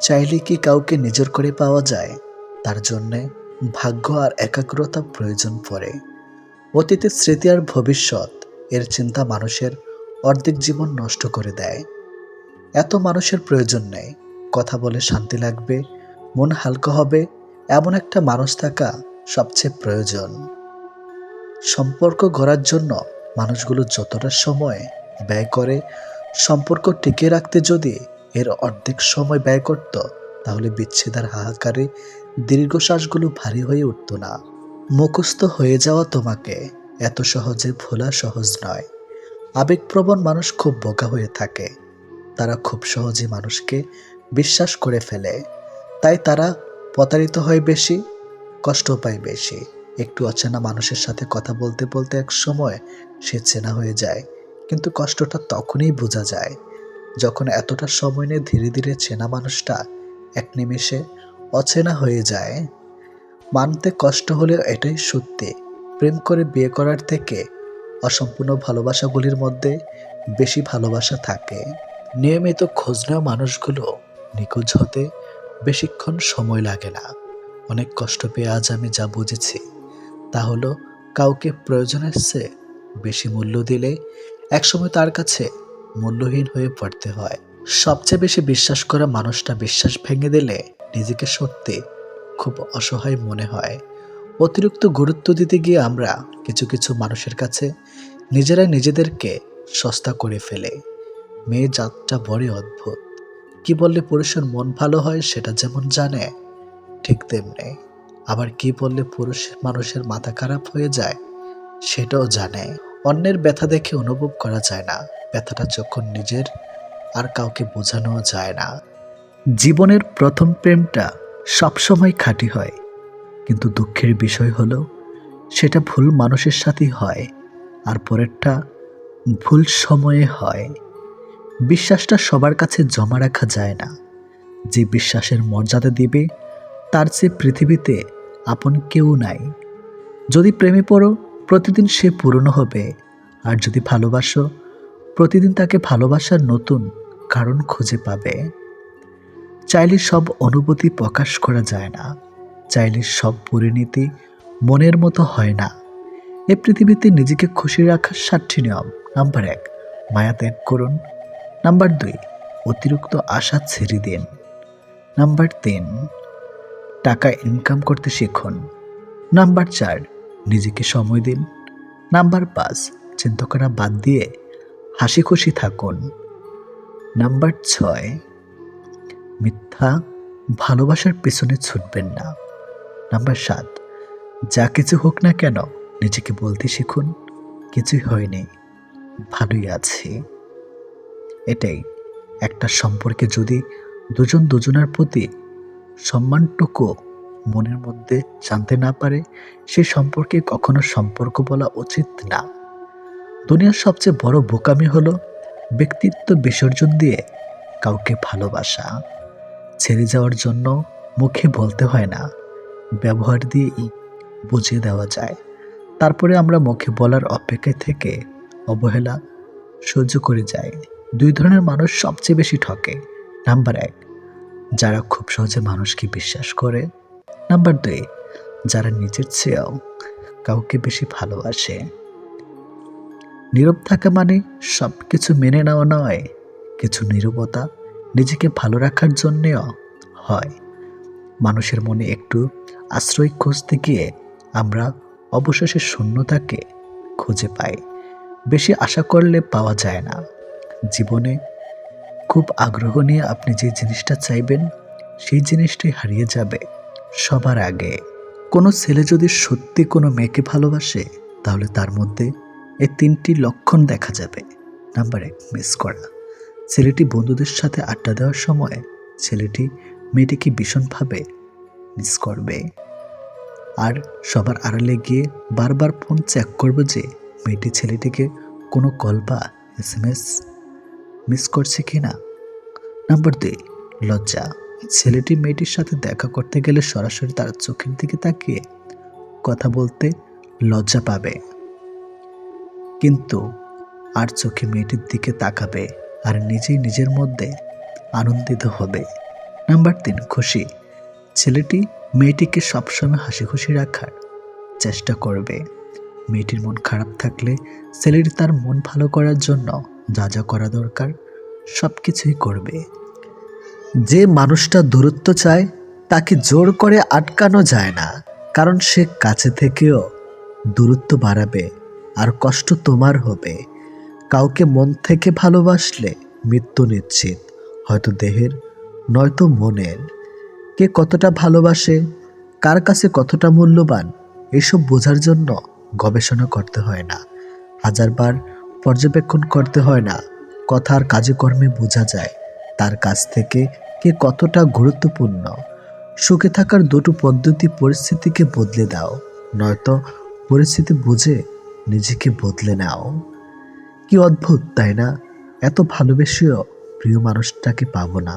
চাইলে কি কাউকে নিজের করে পাওয়া যায়? তার জন্যে ভাগ্য আর একাগ্রতা প্রয়োজন পড়ে। অতীতের স্মৃতি আর ভবিষ্যৎ এর চিন্তা মানুষের অর্ধেক জীবন নষ্ট করে দেয়। এত মানুষের প্রয়োজন নেই। কথা বলে শান্তি লাগবে, মন হালকা হবে, এমন একটা মানুষ থাকা সবচেয়ে প্রয়োজন। সম্পর্ক গড়ার জন্য মানুষগুলো যতটা সময় ব্যয় করে, সম্পর্ক টিকিয়ে রাখতে যদি এর অর্ধেক সময় ব্যয় করত, তাহলে বিচ্ছেদের হাহাকারে দীর্ঘশ্বাসগুলো ভারী হয়ে উঠত না। মুখস্থ হয়ে যাওয়া তোমাকে এত সহজে ভোলা সহজ নয়। আবেগপ্রবণ মানুষ খুব বোকা হয়ে থাকে। তারা খুব সহজে মানুষকে বিশ্বাস করে ফেলে। তাই তারা প্রতারিত হয় বেশি, কষ্ট পায় বেশি। একটু অচেনা মানুষের সাথে কথা বলতে বলতে এক সময় সে চেনা হয়ে যায়, কিন্তু কষ্টটা তখনই বোঝা যায় যখন এতটা সময় নিয়ে ধীরে ধীরে চেনা মানুষটা এক নিমেষে অচেনা হয়ে যায়। মানতে কষ্ট হলেও এটাই সত্যি, প্রেম করে বিয়ে করার থেকে অসম্পূর্ণ ভালোবাসাগুলির মধ্যে বেশি ভালোবাসা থাকে। নিয়মিত খোঁজ নেওয়া মানুষগুলো নিখোঁজ হতে বেশিক্ষণ সময় লাগে না। অনেক কষ্ট পেয়ে আজ আমি যা বুঝেছি তা হলো, কাউকে প্রয়োজনের চেয়ে বেশি মূল্য দিলে একসময় তার কাছে মূল্যহীন হয়ে পড়তে হয়। সবচেয়ে বেশি বিশ্বাস করা মানুষটা বিশ্বাস ভেঙে দিলে নিজেকে সত্যি খুব অসহায় মনে হয়। অতিরিক্ত গুরুত্ব দিতে গিয়ে আমরা কিছু কিছু মানুষের কাছে নিজেরাই নিজেদেরকে সস্তা করে ফেলে। মেয়ে জাতটা বড়ই অদ্ভুত। কি বললে পুরুষের মন ভালো হয় সেটা যেমন জানে, ঠিক তেমনি আবার কি বললে পুরুষ মানুষের মাথা খারাপ হয়ে যায় সেটাও জানে। অন্যের ব্যথা দেখে অনুভব করা যায় না, ব্যথাটা যখন নিজের আর কাউকে বোঝানো যায় না। জীবনের প্রথম প্রেমটা সবসময় খাঁটি হয়, কিন্তু দুঃখের বিষয় হলো সেটা ভুল মানুষের সাথেই হয়, আর পরেরটা ভুল সময়ে হয়। বিশ্বাসটা সবার কাছে জমা রাখা যায় না। যে বিশ্বাসের মর্যাদা দিবে তার চেয়ে পৃথিবীতে আপন কেউ নাই। যদি প্রেমে পড়ো, প্রতিদিন সে পুরনো হবে। আর যদি ভালোবাসো, প্রতিদিন তাকে ভালোবাসার নতুন কারণ খুঁজে পাবে। চাইলে সব অনুভূতি প্রকাশ করা যায় না। চাইলে সব পরিণতি মনের মতো হয় না। এ পৃথিবীতে নিজেকে খুশি রাখার 7টি নিয়ম। নাম্বার 1, মায়া ত্যাগ করুন। নাম্বার 2, অতিরিক্ত আশা ছেড়ে দিন। নাম্বার 3, টাকা ইনকাম করতে শিখুন। নাম্বার 4, নিজেকে সময় দিন। নাম্বার 5, চিন্তা করা বাদ দিয়ে হাসি খুশি থাকুন। নাম্বার 6, মিথ্যা ভালোবাসার পেছনে ছুটবেন না। নাম্বার 7, যা কিছু হোক না কেন নিজেকে বলতে শিখুন, কিছুই হয়নি, ভালোই আছি। এটাই একটা সম্পর্কে যদি দুজন দুজনের প্রতি সম্মানটুকু মনের মধ্যে জানতে না পারে, সে সম্পর্কে কখনো সম্পর্ক বলা উচিত না। দুনিয়ার সবচেয়ে বড় বোকামি হলো ব্যক্তিত্ব বিসর্জন দিয়ে কাউকে ভালোবাসা। ছেড়ে যাওয়ার জন্য মুখে বলতে হয় না, ব্যবহার দিয়েই বুঝিয়ে দেওয়া যায়। তারপরে আমরা মুখে বলার অপেক্ষায় থেকে অবহেলা সহ্য করে যাই। 2 ধরনের মানুষ সবচেয়ে বেশি ঠকে। নাম্বার 1, যারা খুব সহজে মানুষকে বিশ্বাস করে। নাম্বার 2, যারা নিজের চেয়েও কাউকে বেশি ভালোবাসে। নীরব থাকা মানে সব কিছু মেনে নেওয়া নয়, কিছু নীরবতা নিজেকে ভালো রাখার জন্যেও হয়। মানুষের মনে একটু আশ্রয় খুঁজতে গিয়ে আমরা অবশেষে শূন্যতাকে খুঁজে পাই। বেশি আশা করলে পাওয়া যায় না। জীবনে খুব আগ্রহ নিয়ে আপনি যে জিনিসটা চাইবেন, সেই জিনিসটাই হারিয়ে যাবে সবার আগে। কোনো ছেলে যদি সত্যি কোনো মেয়েকে ভালোবাসে, তাহলে তার মধ্যে এই 3টি লক্ষণ দেখা যাবে। নাম্বার 1, মিস করা। ছেলেটি বন্ধুদের সাথে আড্ডা দেওয়ার সময় ছেলেটি মেয়েটিকে ভীষণভাবে মিস করবে, আর সবার আড়ালে গিয়ে বারবার ফোন চেক করবে যে মেয়েটি ছেলেটিকে কোনো কল বা SMS মিস করছে কিনা। নাম্বার 2, লজ্জা। ছেলেটি মেয়েটির সাথে দেখা করতে গেলে সরাসরি তার চোখের দিকে তাকিয়ে কথা বলতে লজ্জা পাবে, কিন্তু আর চোখে মেয়েটির দিকে তাকাবে আর নিজেই নিজের মধ্যে আনন্দিত হবে। নাম্বার 3, খুশি। ছেলেটি মেয়েটিকে সবসময় হাসি খুশি রাখার চেষ্টা করবে। মেয়েটির মন খারাপ থাকলে ছেলেটি তার মন ভালো করার জন্য যা যা করা দরকার সব কিছুই করবে। যে মানুষটা দূরত্ব চায় তাকে জোর করে আটকানো যায় না, কারণ সে কাছে থেকেও দূরত্ব বাড়াবে আর কষ্ট তোমার হবে। কাউকে মন থেকে ভালোবাসলে মৃত্যু নিশ্চিত, হয়তো দেহের নয়তো মনের। কে কতটা ভালোবাসে, কার কাছে কতটা মূল্যবান, এসব বোঝার জন্য গবেষণা করতে হয় না, হাজারবার পর্যবেক্ষণ করতে হয় না। কথা আর কাজে কর্মে বোঝা যায় তার কাছ থেকে কে কতটা গুরুত্বপূর্ণ। সুখে থাকার দুটো পদ্ধতি: পরিস্থিতিকে বদলে দাও, নয়তো পরিস্থিতি বুঝে নিজেকে বদলে নাও। কি অদ্ভুত তাই না? এত ভালোবেসেও প্রিয় মানুষটাকে পাবো না,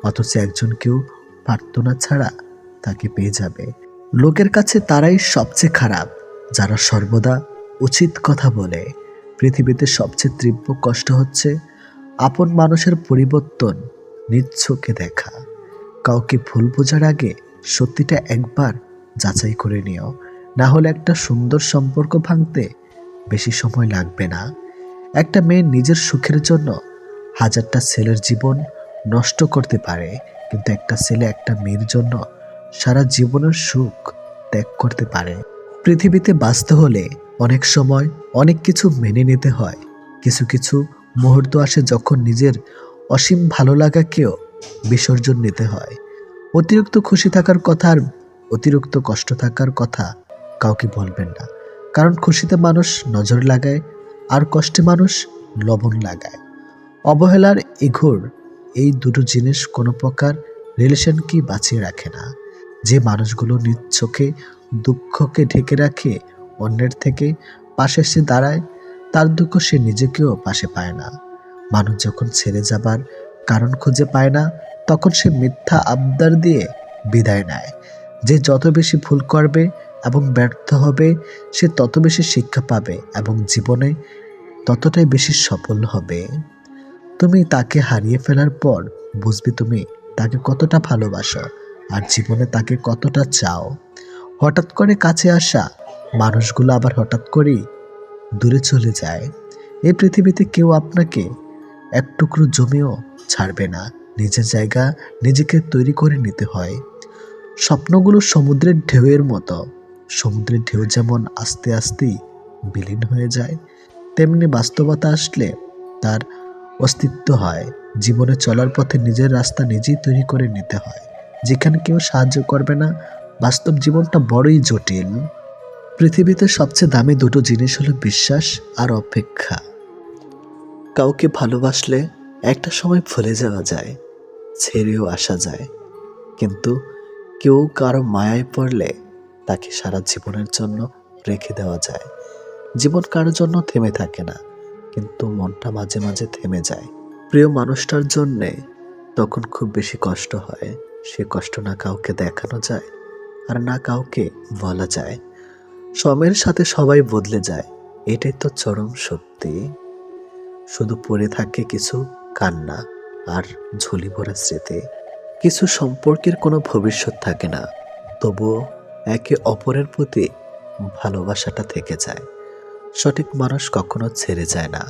অথচ একজনকেও প্রার্থনা ছাড়া তাকে পেয়ে যাবে। লোকের কাছে তারাই সবচেয়ে খারাপ যারা সর্বদা উচিত কথা বলে। পৃথিবীতে সবচেয়ে তীব্র কষ্ট হচ্ছে আপন মানুষের পরিবর্তন নিজ চোখে দেখা। কাউকে ভুল বোঝার আগে সত্যিটা একবার যাচাই করে নিও, না হলে একটা সুন্দর সম্পর্ক ভাঙতে বেশি সময় লাগবে না। একটা মেয়ে নিজের সুখের জন্য হাজারটা ছেলের জীবন নষ্ট করতে পারে, কিন্তু একটা ছেলে একটা মেয়ের জন্য সারা জীবনের সুখ ত্যাগ করতে পারে। পৃথিবীতে বাঁচতে হলে অনেক সময় অনেক কিছু মেনে নিতে হয়। কিছু কিছু মুহূর্ত আসে যখন নিজের অসীম ভালো লাগাকেও বিসর্জন নিতে হয়। অতিরিক্ত খুশি থাকার কথা আর অতিরিক্ত কষ্ট থাকার কথা কাউকে বলবেন না, কারণ খুশিতে মানুষ নজর লাগায় আর কষ্টে মানুষ লবণ লাগায়। অবহেলার ইঘোর এই দুটো জিনিস কোনো প্রকার রিলেশনকে বাঁচিয়ে রাখে না। যে মানুষগুলো নিজ চোখে দুঃখকে ঢেকে রাখে, অন্যের থেকে পাশে এসে দাঁড়ায়, তার দুঃখ সে নিজেকেও পাশে পায় না। মানুষ যখন ছেড়ে যাবার কারণ খুঁজে পায় না, তখন সে মিথ্যা আবদার দিয়ে বিদায় নেয়। যে যত বেশি ভুল করবে এবং ব্যর্থ হবে, সে তত বেশি শিক্ষা পাবে এবং জীবনে ততটাই বেশি সফল হবে। তুমি তাকে হারিয়ে ফেলার পর বুঝবে তুমি তাকে কতটা ভালোবাসো আর জীবনে তাকে কতটা চাও। হঠাৎ করে কাছে আসা মানুষগুলো আবার হঠাৎ করেই দূরে চলে যায়। এই পৃথিবীতে কেউ আপনাকে এক টুকরো জমিও ছাড়বে না। নিজের জায়গা নিজেকে তৈরি করে নিতে হয়। স্বপ্নগুলো সমুদ্রের ঢেউয়ের মতো। সমুদ্রের ঢেউ যেমন আস্তে আস্তেই বিলীন হয়ে যায়, তেমনি বাস্তবতা আসলে তার অস্তিত্ব হয়। জীবনে চলার পথে নিজের রাস্তা নিজেই তৈরি করে নিতে হয়, যেখানে কেউ সাহায্য করবে না। বাস্তব জীবনটা বড়ই জটিল। পৃথিবীতে সবচেয়ে দামি দুটো জিনিস হলো বিশ্বাস আর অপেক্ষা। কাউকে ভালোবাসলে একটা সময় ভুলে যাওয়া যায়, ছেড়েও আসা যায়, কিন্তু কেউ কারো মায়ায় পড়লে তাকে সারা জীবনের জন্য রেখে দেওয়া যায়। জীবন কারোর জন্য থেমে থাকে না, কিন্তু মনটা মাঝে মাঝে থেমে যায় প্রিয় মানুষটার জন্যে। তখন খুব বেশি কষ্ট হয়। সে কষ্ট না কাউকে দেখানো যায় আর না কাউকে বলা যায়। সময়ের সাথে সবাই বদলে যায়, এটাই তো চরম সত্যি। শুধু পড়ে থাকে কিছু কান্না আর ঝুলি ভরা স্মৃতি। কিছু সম্পর্কের কোনো ভবিষ্যৎ থাকে না, তবুও একে অপরের প্রতি ভালোবাসাটা থেকে যায়। সঠিক মানুষ কখনো ছেড়ে যায় না,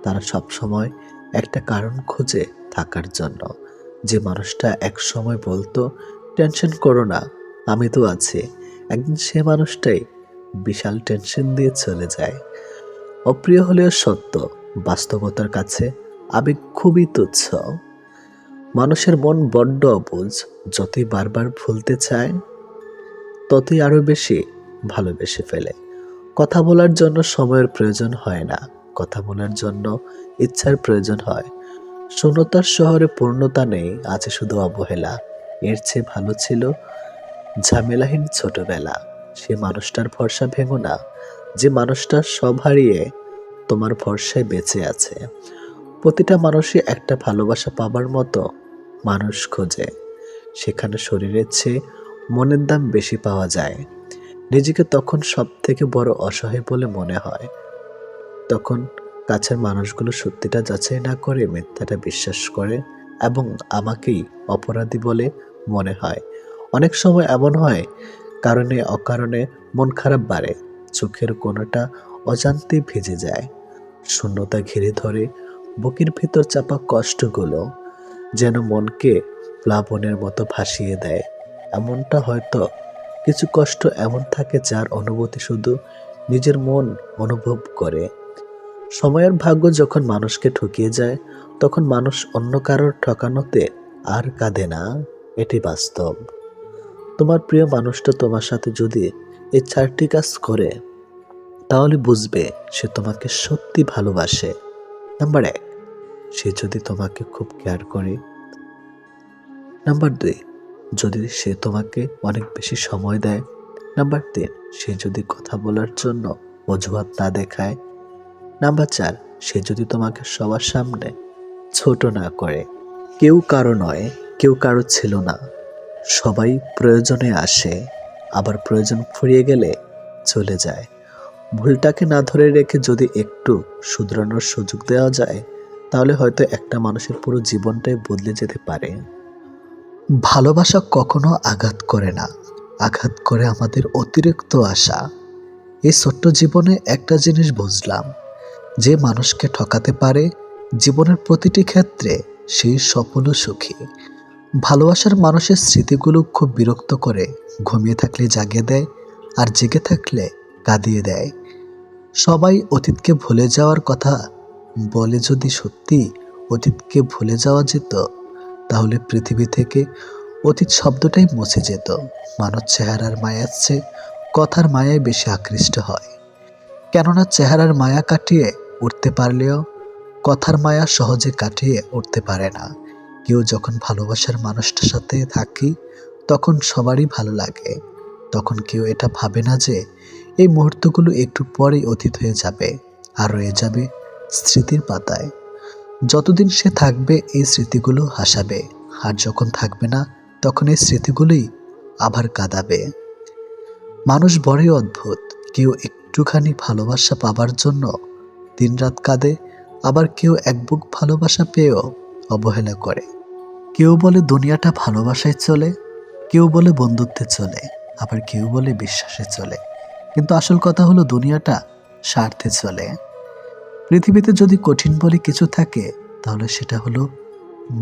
তারা সবসময় একটা কারণ খুঁজে থাকার জন্য। যে মানুষটা এক সময় বলতো টেনশন করো না, আমি তো আছি, একদিন সে মানুষটাই বিশাল টেনশন দিয়ে চলে যায়। অপ্রিয় হলেও সত্য, বাস্তবতার কাছে আবেগ খুবই তুচ্ছ। মানুষের মন বড্ড অবুঝ, যতই বারবার ভুলতে চায় ততই আরো বেশি ভালোবেসে ফেলে। কথা বলার জন্য সময়ের প্রয়োজন হয় না, কথা বলার জন্য ইচ্ছার প্রয়োজন হয়। শূন্যতার শহরে পূর্ণতা নেই, আছে শুধু অবহেলা। এর চেয়ে ভালো ছিল ঝামেলাহীন ছোটবেলা। সে মানুষটার ভরসা ভেঙো না, যে মানুষটা সব হারিয়ে তোমার ভরসায় বেঁচে আছে। প্রতিটা মানুষই একটা ভালোবাসা পাবার মতো মানুষ খোঁজে, সেখানে শরীরের চেয়ে মনের দাম বেশি পাওয়া যায়। নিজেকে তখন সব থেকে বড় অসহায় বলে মনে হয়, তখন কাছের মানুষগুলো সত্যিটা যাচাই না করে মিথ্যাটা বিশ্বাস করে এবং আমাকেই অপরাধী বলে মনে হয়। অনেক সময় এমন হয়, কারণে অকারণে মন খারাপ বাড়ে, চোখের কোণাটা অজান্তে ভিজে যায়, শূন্যতা ঘিরে ধরে, বুকের ভেতর চাপা কষ্টগুলো যেন মনকে প্লাবনের মতো ভাসিয়ে দেয়। এমনটা হয়তো কিছু কষ্ট এমন থাকে যার অনুভূতি শুধু নিজের মন অনুভব করে। সময়ের ভাগ্য যখন মানুষকে ঠকিয়ে যায়, তখন মানুষ অন্য কারোর ঠকানোতে আর কাঁদে না। এটি বাস্তব। তোমার প্রিয় মানুষটা তোমার সাথে যদি এই 4টি কাজ করে, তাহলে বুঝবে সে তোমাকে সত্যি ভালোবাসে। নাম্বার 1, সে যদি তোমাকে খুব কেয়ার করে। নাম্বার 2, যদি সে তোমাকে অনেক বেশি সময় দেয়। নাম্বার 3, সে যদি কথা বলার জন্য অজুহাত না দেখায়। নাম্বার 4, সে যদি তোমাকে সবার সামনে ছোট না করে। কেউ কারো নয়, কেউ কারো ছিল না। সবাই প্রয়োজনে আসে, আবার প্রয়োজন ফুরিয়ে গেলে চলে যায়। ভুলটাকে না ধরে রেখে যদি একটু শুধরানোর সুযোগ দেওয়া যায়, তাহলে হয়তো একটা মানুষের পুরো জীবনটাই বদলে যেতে পারে। ভালোবাসা কখনো আঘাত করে না, আঘাত করে আমাদের অতিরিক্ত আশা। এই ছোট্ট জীবনে একটা জিনিস বুঝলাম, যে মানুষকে ঠকাতে পারে জীবনের প্রতিটি ক্ষেত্রে সেই সফল ও সুখী। ভালোবাসার মানুষের স্মৃতিগুলো খুব বিরক্ত করে, ঘুমিয়ে থাকলে জাগিয়ে দেয়, আর জেগে থাকলে কাঁদিয়ে দেয়। সবাই অতীতকে ভুলে যাওয়ার কথা বলে, যদি সত্যি অতীতকে ভুলে যাওয়া যেত, তাহলে পৃথিবী থেকে অতীত শব্দটাই মুছে যেত। মানুষ চেহারার মায়ার চেয়ে কথার মায়ায় বেশি আকৃষ্ট হয়, কেননা চেহারার মায়া কাটিয়ে উঠতে পারলেও কথার মায়া সহজে কাটিয়ে উঠতে পারে না। কেউ যখন ভালোবাসার মানুষটার সাথে থাকি, তখন সবারই ভালো লাগে। তখন কেউ এটা ভাবে না যে এই মুহূর্তগুলো একটু পরেই অতীত হয়ে যাবে, আর রয়ে যাবে স্মৃতির পাতায়। যতদিন সে থাকবে এই স্মৃতিগুলো হাসাবে, আর যখন থাকবে না, তখন এই স্মৃতিগুলোই আবার কাঁদাবে। মানুষ বড়ই অদ্ভুত। কেউ একটুখানি ভালোবাসা পাবার জন্য দিনরাত কাঁদে, আবার কেউ এক বুক ভালোবাসা পেয়েও অবহেলা করে। কেউ বলে দুনিয়াটা ভালোবাসায় চলে, কেউ বলে বন্ধুত্বে চলে, আবার কেউ বলে বিশ্বাসে চলে। কিন্তু আসল কথা হলো, দুনিয়াটা স্বার্থে চলে। পৃথিবীতে যদি কঠিন বলে কিছু থাকে, তাহলে সেটা হলো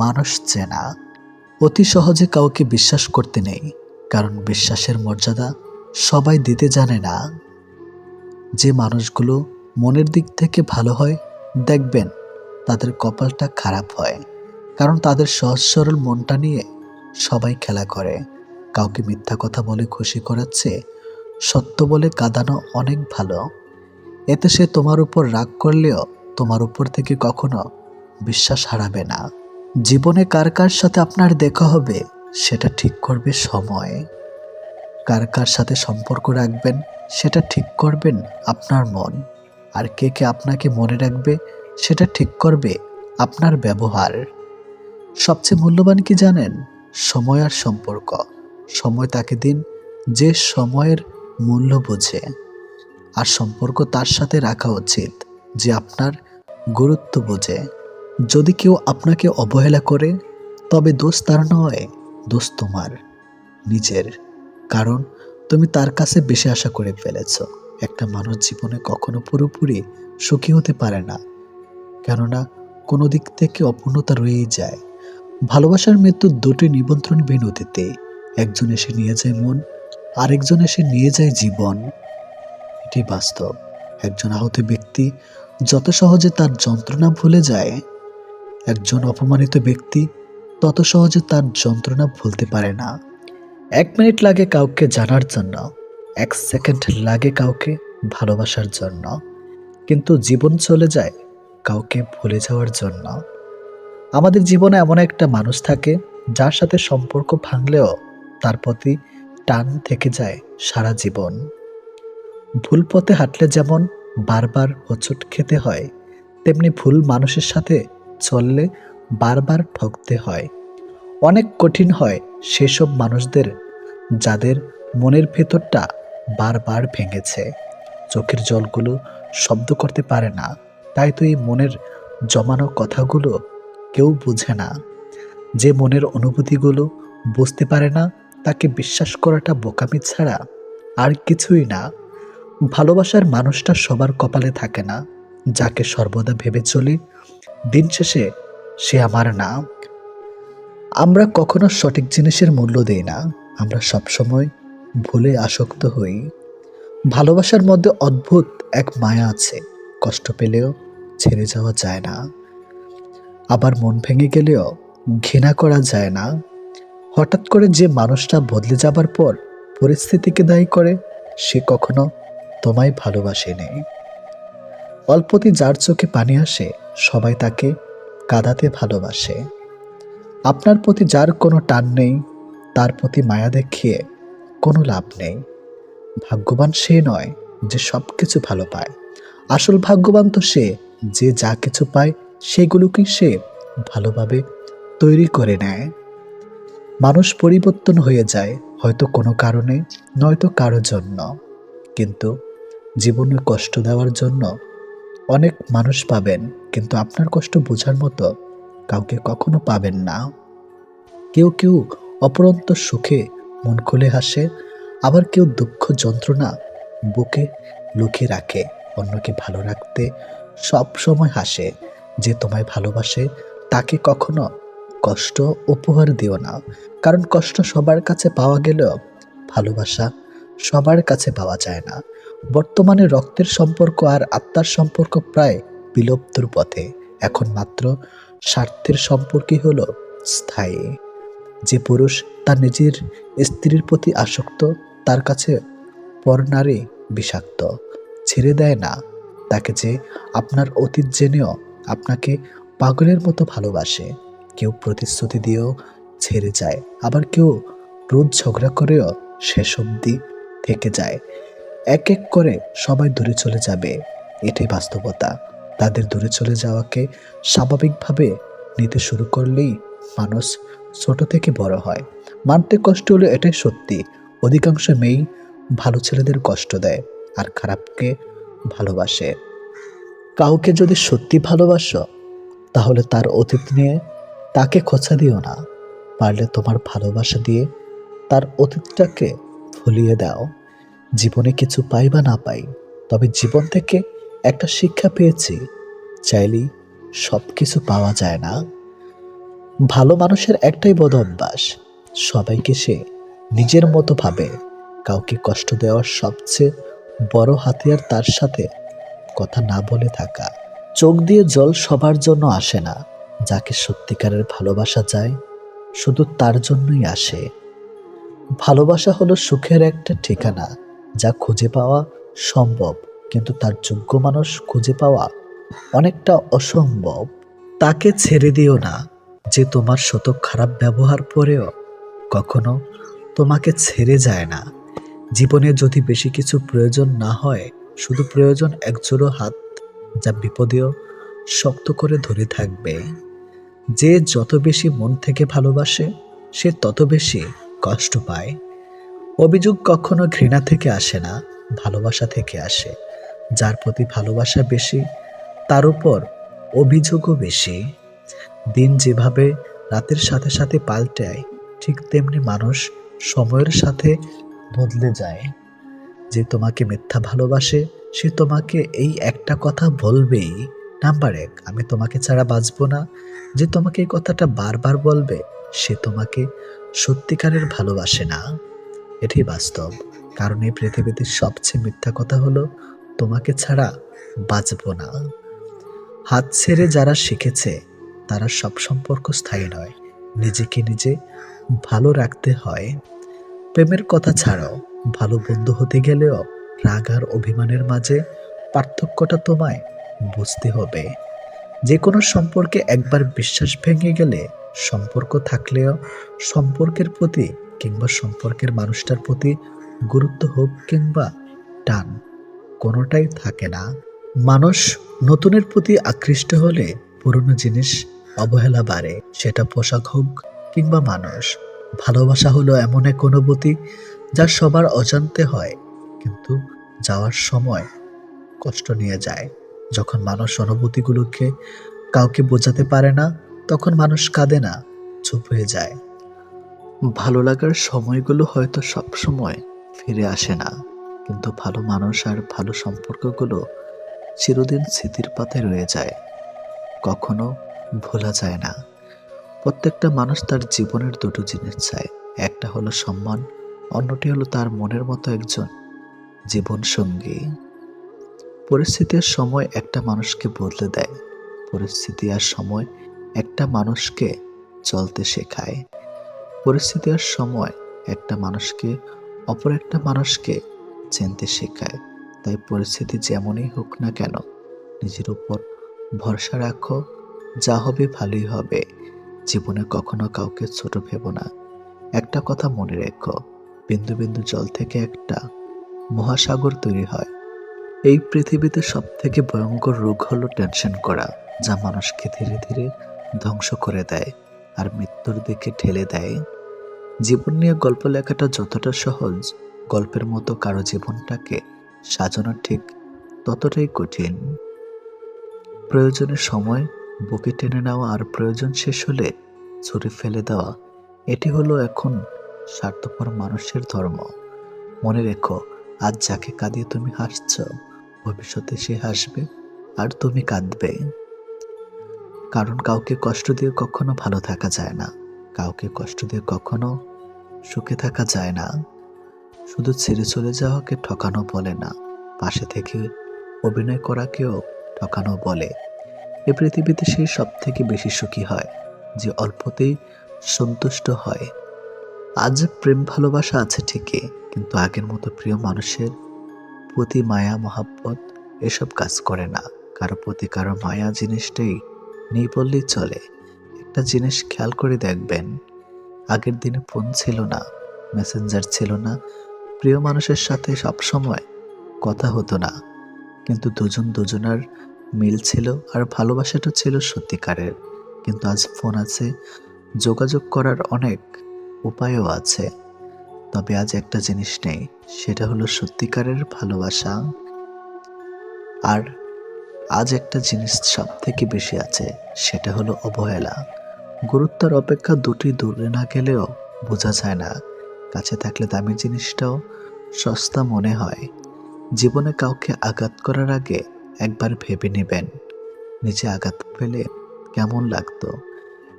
মানুষ চেনা। অতি সহজে কাউকে বিশ্বাস করতে নেই, কারণ বিশ্বাসের মর্যাদা সবাই দিতে জানে না। যে মানুষগুলো মনের দিক থেকে ভালো হয়, দেখবেন তাদের কপালটা খারাপ হয়, কারণ তাদের সহজ সরল মনটা নিয়ে সবাই খেলা করে। কাউকে মিথ্যা কথা বলে খুশি করাচ্ছে সত্য বলে কাঁদানো অনেক ভালো। এতে সে তোমার উপর রাগ করলেও তোমার উপর থেকে কখনো বিশ্বাস হারাবে না। জীবনে কার কার সাথে আপনার দেখা হবে, সেটা ঠিক করবে সময়। কার কার সাথে সম্পর্ক রাখবেন, সেটা ঠিক করবেন আপনার মন। আর কে কে আপনাকে মনে রাখবে, সেটা ঠিক করবে আপনার ব্যবহার। সবচেয়ে মূল্যবান কি জানেন? সময় আর সম্পর্ক। সময় তাকে দিন যে সময়ের মূল্য বোঝে, আর সম্পর্ক তার সাথে রাখা উচিত যে আপনার গুরুত্ব বোঝে। যদি কেউ আপনাকে অবহেলা করে, তবে দোষ তার নয়, দোষ তোমার নিজের। কারণ তুমি তার কাছে বেশি আশা করে ফেলেছ। একটা মানুষ জীবনে কখনো পুরোপুরি সুখী হতে পারে না, কেননা কোনো দিক থেকে অপূর্ণতা রয়েই যায়। ভালোবাসার মৃত্যুর দুটি নিমন্ত্রণ বিনতিতে, একজন এসে নিয়ে যায় মন, আরেকজন এসে নিয়ে যায় জীবন। এটি বাস্তব। একজন আহত ব্যক্তি যত সহজে তার যন্ত্রণা ভুলে যায়, একজন অপমানিত ব্যক্তি তত সহজে তার যন্ত্রণা ভুলতে পারে না। 1 মিনিট লাগে কাউকে জানার জন্য, 1 সেকেন্ড লাগে কাউকে ভালোবাসার জন্য, কিন্তু জীবন চলে যায় কাউকে ভুলে যাওয়ার জন্য। আমাদের জীবনে এমন একটা মানুষ থাকে, যার সাথে সম্পর্ক ভাঙলেও তার প্রতি টান থেকে যায় সারা জীবন। ভুল পথে হাঁটলে যেমন বারবার হোঁচট খেতে হয়, তেমনি ভুল মানুষের সাথে চললে বারবার ঠকতে হয়। অনেক কঠিন হয় সেসব মানুষদের, যাদের মনের ভেতরটা বারবার ভেঙেছে। চোখের জলগুলো শব্দ করতে পারে না, তাই তো এই মনের জমানো কথাগুলো কেউ বুঝে না। যে মনের অনুভূতিগুলো বুঝতে পারে না, তাকে বিশ্বাস করাটা বোকামি ছাড়া আর কিছুই না। ভালোবাসার মানুষটা সবার কপালে থাকে না। যাকে সর্বদা ভেবে চলি দিন শেষে সে আমার না। আমরা কখনো সঠিক জিনিসের মূল্য দেই না, আমরা সবসময় ভুলে আসক্ত হই। ভালোবাসার মধ্যে অদ্ভুত এক মায়া আছে, কষ্ট পেলেও ছেড়ে যাওয়া যায় না, আবার মন ভেঙে গেলেও ঘৃণা করা যায় না। হঠাৎ করে যে মানুষটা বদলে যাবার পর পরিস্থিতিকে দায়ী করে, সে কখনো তোমায় ভালোবাসেনি। অল্পতে যার চোখে পানি আসে, সবাই তাকে কাঁদাতে ভালোবাসে। আপনার প্রতি যার কোনো টান নেই, তার প্রতি মায়া দেখিয়ে কোনো লাভ নেই। ভাগ্যবান সে নয় যে সব কিছু ভালো পায়, আসল ভাগ্যবান তো সে যে যা কিছু পায় সেগুলোকে সে ভালোভাবে তৈরি করে নেয়। মানুষ পরিবর্তন হয়ে যায়, হয়তো কোনো কারণে, নয়তো কারো জন্য, কিন্তু জীবনে কষ্ট দেওয়ার জন্য অনেক মানুষ পাবেন, কিন্তু আপনার কষ্ট বোঝার মতো কাউকে কখনো পাবেন না। কেউ কেউ অপরন্ত সুখে মন খুলে হাসে, আবার কেউ দুঃখ যন্ত্রণা বুকে লুকিয়ে রাখে। অন্যকে ভালো রাখতে সব সময় হাসে। যে তোমায় ভালোবাসে তাকে কখনো কষ্ট উপহার দিও না, কারণ কষ্ট সবার কাছে পাওয়া গেলেও ভালোবাসা সবার কাছে পাওয়া যায় না। বর্তমানে রক্তের সম্পর্ক আর আত্মার সম্পর্ক প্রায় বিলুপ্তর পথে। এখন মাত্র স্বার্থের সম্পর্কই হলো স্থায়ী। যে পুরুষ তার নিজের স্ত্রীর প্রতি আসক্ত, তার কাছে পরনারী বিষাক্ত। ছেড়ে দেয় না তাকে যে আপনার অতীত জেনেও আপনাকে পাগলের মতো ভালোবাসে। কেউ প্রতিশ্রুতি দিয়েও ছেড়ে যায়, আবার কেউ রোজ ঝগড়া করেও শেষ অবধি থেকে যায়। এক এক করে সবাই দূরে চলে যাবে, এটাই বাস্তবতা। তাদের দূরে চলে যাওয়াকে স্বাভাবিকভাবে নিতে শুরু করলেই মানুষ ছোট থেকে বড় হয়। মানতে কষ্ট হলে এটাই সত্যি, অধিকাংশ মেয়েই ভালো ছেলেদের কষ্ট দেয় আর খারাপকে ভালোবাসে। কাউকে যদি সত্যি ভালোবাসো, তাহলে তার অতীত নিয়ে তাকে খোঁচা দিও না। পারলে তোমার ভালোবাসা দিয়ে তার অতীতটাকে ভুলিয়ে দাও। জীবনে কিছু পাই বা না পাই, তবে জীবন থেকে একটা শিক্ষা পেয়েছি, চাইলেই সব কিছু পাওয়া যায় না। ভালো মানুষের একটাই বদ অভ্যাস, সবাইকে সে নিজের মতো ভাবে। কাউকে কষ্ট দেওয়ার সবচেয়ে বড় হাতিয়ার তার সাথে কথা না বলে থাকা। চোখ দিয়ে জল সবার জন্য আসে না, যাকে সত্যিকারের ভালোবাসা যায় শুধু তার জন্যই আসে। ভালোবাসা হলো সুখের একটা ঠিকানা, যা খুঁজে পাওয়া সম্ভব, কিন্তু তার যোগ্য মানুষ খুঁজে পাওয়া অনেকটা অসম্ভব। তাকে ছেড়ে দিও না যে তোমার শত খারাপ ব্যবহার পরেও কখনো তোমাকে ছেড়ে যায় না। জীবনে যদি বেশি কিছু প্রয়োজন না হয়, শুধু প্রয়োজন একজোড়ো হাত, যা বিপদেও শক্ত করে ধরে থাকবে। যে যত বেশি মন থেকে ভালোবাসে, সে তত বেশি কষ্ট পায়। অভিযোগ কখনো ঘৃণা থেকে আসে না, ভালোবাসা থেকে আসে। যার প্রতি ভালোবাসা বেশি, তার উপর অভিযোগও বেশি। দিন যেভাবে রাতের সাথে সাথে পাল্টায়, ঠিক তেমনি মানুষ সময়ের সাথে বদলে যায়। যে তোমাকে মিথ্যা ভালোবাসে, সে তোমাকে এই একটা কথা বলবেই, নাম্বার এক, আমি তোমাকে ছাড়া বাঁচবো না। যে তোমাকে এই কথাটা বারবার বলবে, সে তোমাকে সত্যিকারের ভালোবাসে না। এটাই বাস্তব, কারণ এই পৃথিবীতে সবচেয়ে মিথ্যা কথা হলো তোমাকে ছাড়া বাঁচবো না। হাত ছেড়ে যারা শিখেছে, তারা সব সম্পর্ক স্থায়ী নয়। নিজেকে নিজে ভালো রাখতে হয়। প্রেমের কথা ছাড়াও, ভালো বন্ধু হতে গেলেও রাগ আর অভিমানের মাঝে পার্থক্যটা তোমায় বুঝতে হবে। যে কোনো সম্পর্কে একবার বিশ্বাস ভেঙে গেলে, সম্পর্ক থাকলেও সম্পর্কের প্রতি কিংবা সম্পর্কের মানুষটার প্রতি গুরুত্ব হোক কিংবা টান, কোনোটাই থাকে না। মানুষ নতুনের প্রতি আকৃষ্ট হলে পুরনো জিনিস অবহেলা বাড়ে, সেটা পোশাক হোক কিংবা মানুষ। ভালোবাসা হলো এমন এক অনুভূতি যা সবার অজান্তে হয়, কিন্তু যাওয়ার সময় কষ্ট নিয়ে যায়। যখন মানুষ অনুভূতিগুলোকে কাউকে বোঝাতে পারে না, তখন মানুষ কাঁদে না, চুপ হয়ে যায়। ভালো লাগার সময়গুলো হয়তো সবসময় ফিরে আসে না, কিন্তু ভালো মানুষ আর ভালো সম্পর্কগুলো চিরদিন স্মৃতির পাতায় রয়ে যায়, কখনো ভোলা যায় না। প্রত্যেকটা মানুষ তার জীবনের দুটো জিনিস চায়, একটা হলো সম্মান, অন্যটি হলো তার মনের মতো একজন জীবন সঙ্গী। পরিস্থিতির সময় একটা মানুষকে বদলে দেয়, পরিস্থিতি আর সময় একটা মানুষকে চলতে শেখায়, পরিস্থিতি আর সময় একটা মানুষকে অপর একটা মানুষকে চিনতে শেখায়। তাই পরিস্থিতি যেমনই হোক না কেন, নিজের উপর ভরসা রাখো, যা হবে ভালোই হবে। জীবনে কখনো কাউকে ছোট ভেবো না। একটা কথা মনে রেখো, বিন্দু বিন্দু জল থেকে একটা মহাসাগর তৈরি হয়। এই পৃথিবীতে সব থেকে ভয়ঙ্কর রোগ হলো টেনশন করা, যা মানুষকে ধীরে ধীরে ধ্বংস করে দেয় আর মৃত্যুর দিকে ঠেলে দেয়। জীবন নিয়ে গল্প লেখাটা যতটা সহজ, গল্পের মতো কারো জীবনটাকে সাজানো ঠিক ততটাই কঠিন। প্রয়োজনের সময় বুকে টেনে নেওয়া আর প্রয়োজন শেষ হলে ছুরি ফেলে দেওয়া, এটি হলো এখন স্বার্থপর মানুষের ধর্ম। মনে রেখো, আজ যাকে কাঁদিয়ে তুমি হাসছ, ভবিষ্যতে সে হাসবে আর তুমি কাঁদবে। কারণ কাউকে কষ্ট দিয়ে কখনো ভালো থাকা যায় না, কাউকে কষ্ট দিয়ে কখনো সুখে থাকা যায় না। শুধু ছেড়ে চলে যাওয়াকে ঠকানো বলে না, পাশে থেকে অভিনয় করাকেও ঠকানো বলে। এ পৃথিবীতে সেই সব থেকে বেশি সুখী হয় যে অল্পতেই সন্তুষ্ট হয়। আজ প্রেম ভালোবাসা আছে ঠিকই, কিন্তু আগের মতো প্রিয় মানুষের প্রতি মায়া মহাব্বত এসব কাজ করে না। কারো প্রতি কারো মায়া জিনিসটাই নেই বললেই চলে। একটা জিনিস খেয়াল করে দেখবেন, আগের দিনে ফোন ছিল না, মেসেঞ্জার ছিল না, প্রিয় মানুষের সাথে সবসময় কথা হতো না, কিন্তু দুজন দুজনার মিল ছিল আর ভালোবাসাটা ছিল সত্যিকারের। কিন্তু আজ ফোন আছে, যোগাযোগ করার অনেক উপায়ও আছে, তবে আজ একটা জিনিস নেই, সেটা হলো সত্যিকারের ভালোবাসা। আর আজ একটা জিনিস সব থেকে বেশি আছে, সেটা হলো অবহেলা। গুরুত্বের অপেক্ষা দুটি দূরে না গেলেও বোঝা যায় না, কাছে থাকলে দামি জিনিসটাও সস্তা মনে হয়। জীবনে কাউকে আঘাত করার আগে একবার ভেবে নেবেন, নিজে আঘাত পেলে কেমন লাগতো।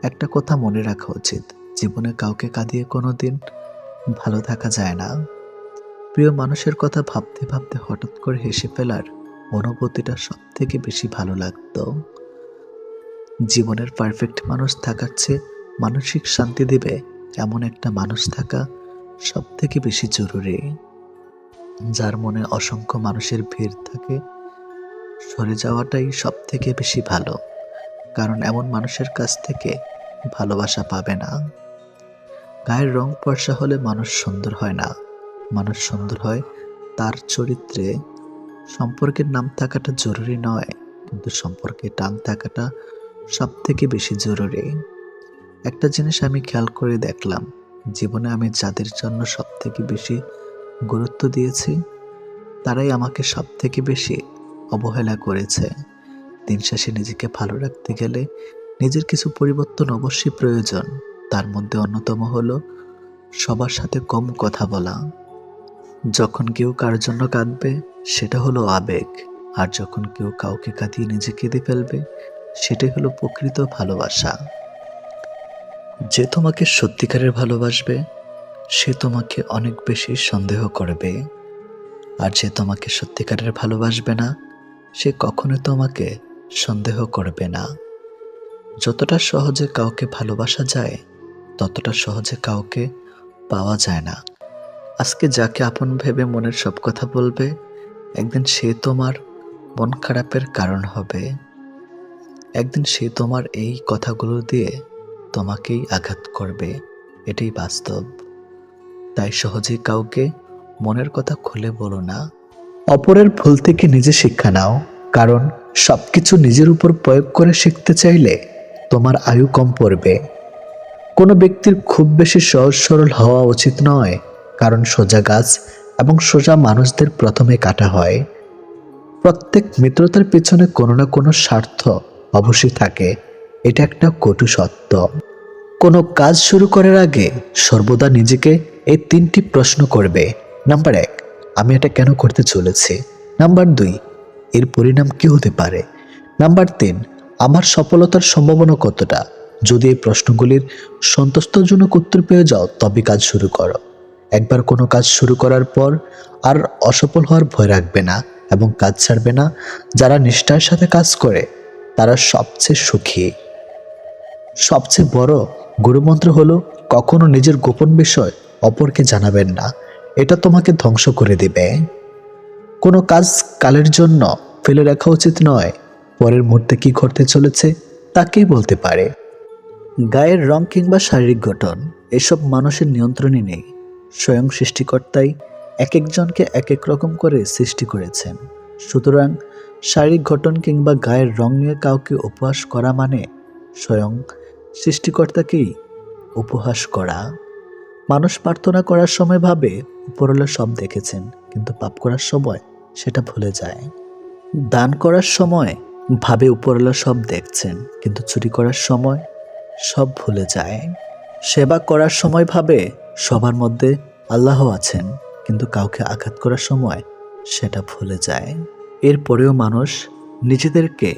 একটা কথা মনে রাখা উচিত, জীবনে কাউকে কাঁদিয়ে কোনোদিন ভালো থাকা যায় না। প্রিয় মানুষের কথা ভাবতে ভাবতে হঠাৎ করে হেসে ফেলার অনুভূতিটা সব থেকে বেশি ভালো লাগতো। জীবনের পারফেক্ট মানুষ থাকার চেয়ে মানসিক শান্তি দিবে এমন একটা মানুষ থাকা সব থেকে বেশি জরুরি। যার মনে অসংখ্য মানুষের ভিড় থাকে, সরে যাওয়াটাই সব থেকে বেশি ভালো, কারণ এমন মানুষের কাছ থেকে ভালোবাসা পাবে না। গায়ের রং ফর্সা হলে মানুষ সুন্দর হয় না, মানুষ সুন্দর হয় তার চরিত্রে। সম্পর্কের নাম থাকাটা জরুরি নয়, কিন্তু সম্পর্কে টান থাকাটা সব থেকে বেশি জরুরি। একটা জিনিস আমি খেয়াল করে দেখলাম, জীবনে আমি যাদের জন্য সব থেকে বেশি গুরুত্ব দিয়েছি, তারাই আমাকে সব থেকে বেশি অবহেলা করেছে। দিন শেষে নিজেকে ভালো রাখতে গেলে নিজের কিছু পরিবর্তন অবশ্যই প্রয়োজন। তার মধ্যে অন্যতম হলো সবার সাথে কম কথা বলা। যখন কেউ কার জন্য কাঁদবে, সেটা হলো আবেগ, আর যখন কেউ কাউকে কাঁদিয়ে নিজে কেঁদে ফেলবে, সেটাই হলো প্রকৃত ভালোবাসা। যে তোমাকে সত্যিকারের ভালোবাসবে, সে তোমাকে অনেক বেশি সন্দেহ করবে, আর যে তোমাকে সত্যিকারের ভালোবাসবে না, সে কখনো তোমাকে সন্দেহ করবে না। যতটা সহজে কাউকে ভালোবাসা যায়, ততটা সহজে কাউকে পাওয়া যায় না। আজকে যাকে আপন ভেবে মনের সব কথা বলবে, একদিন সে তোমার মন খারাপের কারণ হবে। একদিন সে তোমার এই কথাগুলো দিয়ে তোমাকেই আঘাত করবে, এটাই বাস্তব। তাই সহজেই কাউকে মনের কথা খুলে বলো না। অপরের ভুল থেকে নিজে শিক্ষা নাও, কারণ সবকিছু নিজের উপর প্রয়োগ করে শিখতে চাইলে তোমার আয়ু কম পড়বে। কোনো ব্যক্তির খুব বেশি সহজ সরল হওয়া উচিত নয়, কারণ সোজা গাছ এবং সোজা মানুষদের প্রথমে কাটা হয়। প্রত্যেক মিত্রতার পেছনে কোনো না কোনো স্বার্থ অবশ্যই থাকে, এটা একটা কটু সত্য। কোনো কাজ শুরু করার আগে সর্বদা নিজেকে এই 3টি প্রশ্ন করবে। নাম্বার 1, আমি এটা কেন করতে চলেছি? নাম্বার 2, এর পরিণাম কি হতে পারে? নাম্বার 3, আমার সফলতার সম্ভাবনা কতটা? যদি এই প্রশ্নগুলির সন্তুষ্টজনক উত্তর পেয়ে যাও তবে কাজ শুরু করো। একবার কোনো কাজ শুরু করার পর আর অসফল হওয়ার ভয় রাখবে না এবং কাজ ছাড়বে না। যারা নিষ্ঠার সাথে কাজ করে তারা সবচেয়ে সুখী। সবচেয়ে বড় গুরুমন্ত্র হলো কখনো নিজের গোপন বিষয় অপরকে জানাবেন না, এটা তোমাকে ধ্বংস করে দেবে। কোনো কাজ কালের জন্য ফেলে রাখা উচিত নয়, পরের মুহূর্তে কি ঘটতে চলেছে তাকেই বলতে পারে। গায়ের রং কিংবা শারীরিক গঠন এসব মানুষের নিয়ন্ত্রণে নেই। স্বয়ং সৃষ্টিকর্তাই এক একজনকে এক এক রকম করে সৃষ্টি করেছেন। সুতরাং শারীরিক গঠন কিংবা গায়ের রং নিয়ে কাউকে উপহাস করা মানে স্বয়ং সৃষ্টিকর্তাকেই উপহাস করা। মানুষ প্রার্থনা করার সময় ভাবে উপরওয়ালা সব দেখেছেন, কিন্তু পাপ করার সময় সেটা ভুলে যায়। দান করার সময় ভাবে উপরওয়ালা সব দেখছেন, কিন্তু চুরি করার সময় সব ভুলে যায়। সেবা করার সময় ভাবে সবার মধ্যে আল্লাহ আছেন, কিন্তু কাউকে আঘাত করার সময় সেটা ভুলে যায়। এরপরেও মানুষ নিজেদেরকে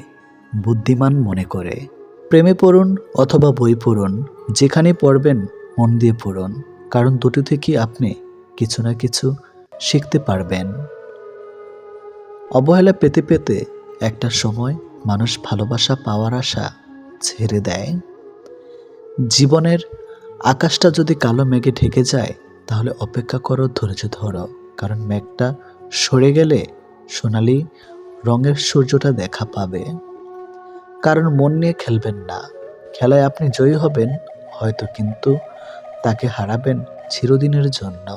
বুদ্ধিমান মনে করে। প্রেমে পড়ুন অথবা বই পড়ুন, যেখানে পড়বেন মন দিয়ে পড়ুন, কারণ দুটো থেকেই আপনি কিছু না কিছু শিখতে পারবেন। অবহেলা পেতে পেতে একটা সময় মানুষ ভালোবাসা পাওয়ার আশা ছেড়ে দেয়। জীবনের আকাশটা যদি কালো মেঘে ঢেকে যায় তাহলে অপেক্ষা করো, ধৈর্য ধরো, কারণ মেঘটা সরে গেলে সোনালি রঙের সূর্যটা দেখা পাবে। কারণ মন নিয়ে খেলবেন না, খেলায় আপনি জয়ী হবেন হয়তো, কিন্তু তাকে হারাবেন চিরদিনের জন্য।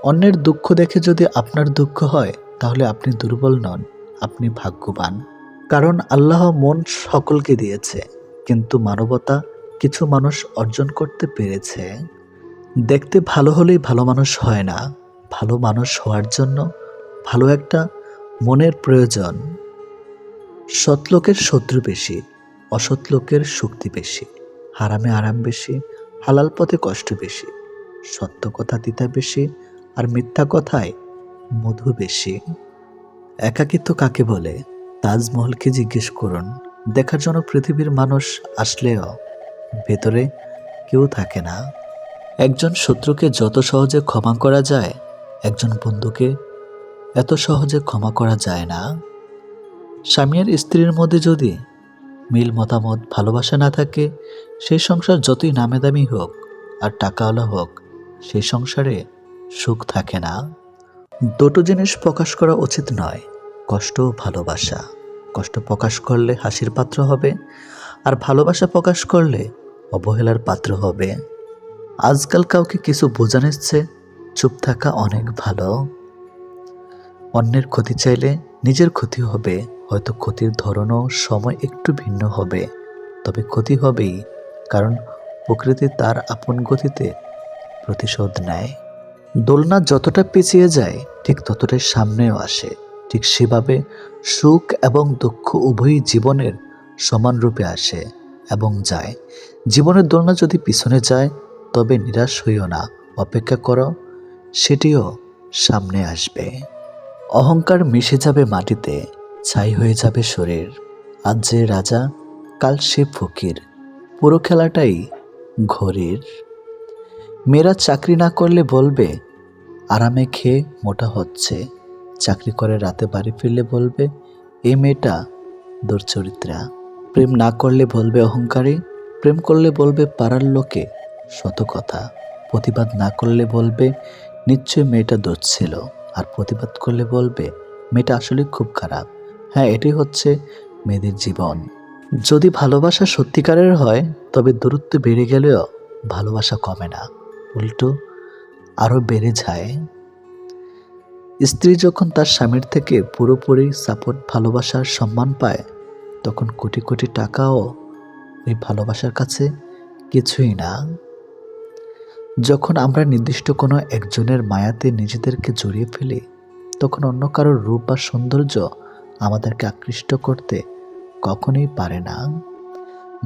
অন্যের দুঃখ দেখে যদি আপনার দুঃখ হয় তাহলে আপনি দুর্বল নন, আপনি ভাগ্যবান। কারণ আল্লাহ মন সকলকে দিয়েছে, কিন্তু মানবতা কিছু মানুষ অর্জন করতে পেরেছে। দেখতে ভালো হলেই ভালো মানুষ হয় না, ভালো মানুষ হওয়ার জন্য ভালো একটা মনের প্রয়োজন। সৎ লোকের শত্রু বেশি, অসৎ লোকের শক্তি বেশি। হারামে আরাম বেশি, হালাল পথে কষ্ট বেশি। সত্য কথা তিতা বেশি, আর মিথ্যা কথায় মধু বেশি। একাকিত্ব কাকে বলে? তাজমহলকে জিজ্ঞেস করুন। দেখার জন্য পৃথিবীর মানুষ আসলেও ভেতরে কেউ থাকে না। একজন শত্রুকে যত সহজে ক্ষমা করা যায়, একজন বন্ধুকে এত সহজে ক্ষমা করা যায় না। স্বামী আর স্ত্রীর মধ্যে যদি মিল মতামত ভালোবাসা না থাকে, সেই সংসার যতই নামে দামি হোক আর টাকাওয়ালা হোক, সেই সংসারে সুখ থাকে না। দুটো জিনিস প্রকাশ করা উচিত নয়, কষ্ট ও ভালোবাসা। কষ্ট প্রকাশ করলে হাসির পাত্র হবে, আর ভালোবাসা প্রকাশ করলে অবহেলার পাত্র হবে। আজকাল কাউকে কিছু বোঝানোর চেয়ে চুপ থাকা অনেক ভালো। অন্যের ক্ষতি চাইলে নিজের ক্ষতি হবে, হয়তো ক্ষতির ধরনও সময় একটু ভিন্ন হবে, তবে ক্ষতি হবেই, কারণ প্রকৃতি তার আপন গতিতে প্রতিশোধ নেয়। দোলনা যতটা পিছিয়ে যায় ঠিক ততটাই সামনেও আসে। ঠিক সেভাবে সুখ এবং দুঃখ উভয়ই জীবনের সমান রূপে আসে এবং যায়। জীবনের দোলনা যদি পিছনে যায় তবে নিরাশ হইও না, অপেক্ষা করো, সেটিও সামনে আসবে। অহংকার মিশে যাবে মাটিতে, ছাই হয়ে যাবে শরীর। আজ যে রাজা কাল সে ফকির, পুরো খেলাটাই ঘড়ির। মেয়েরা চাকরি না করলে বলবে আরামে খেয়ে মোটা হচ্ছে, চাকরি করে রাতে বাড়ি ফিরলে বলবে এই মেয়েটা দুর্চরিত্রা। প্রেম না করলে বলবে অহংকারী, প্রেম করলে বলবে পাড়ার লোকে শত কথা। প্রতিবাদ না করলে বলবে নিশ্চয়ই মেয়েটা দোষ ছিল, আর প্রতিবাদ করলে বলবে মেয়েটা আসলে খুব খারাপ। হ্যাঁ, এটাই হচ্ছে মেয়েদের জীবন। যদি ভালোবাসা সত্যিকারের হয় তবে দূরত্ব বেড়ে গেলেও ভালোবাসা কমে না, উল্টো আরও বেড়ে যায়। স্ত্রী যখন তার স্বামীর থেকে পুরোপুরি সাপোর্ট, ভালোবাসার সম্মান পায়, তখন কোটি কোটি টাকাও ওই ভালোবাসার কাছে কিছুই না। যখন আমরা নির্দিষ্ট কোনো একজনের মায়াতে নিজেদেরকে জড়িয়ে ফেলি, তখন অন্য কারোর রূপ বা সৌন্দর্য আমাদেরকে আকৃষ্ট করতে কখনোই পারে না।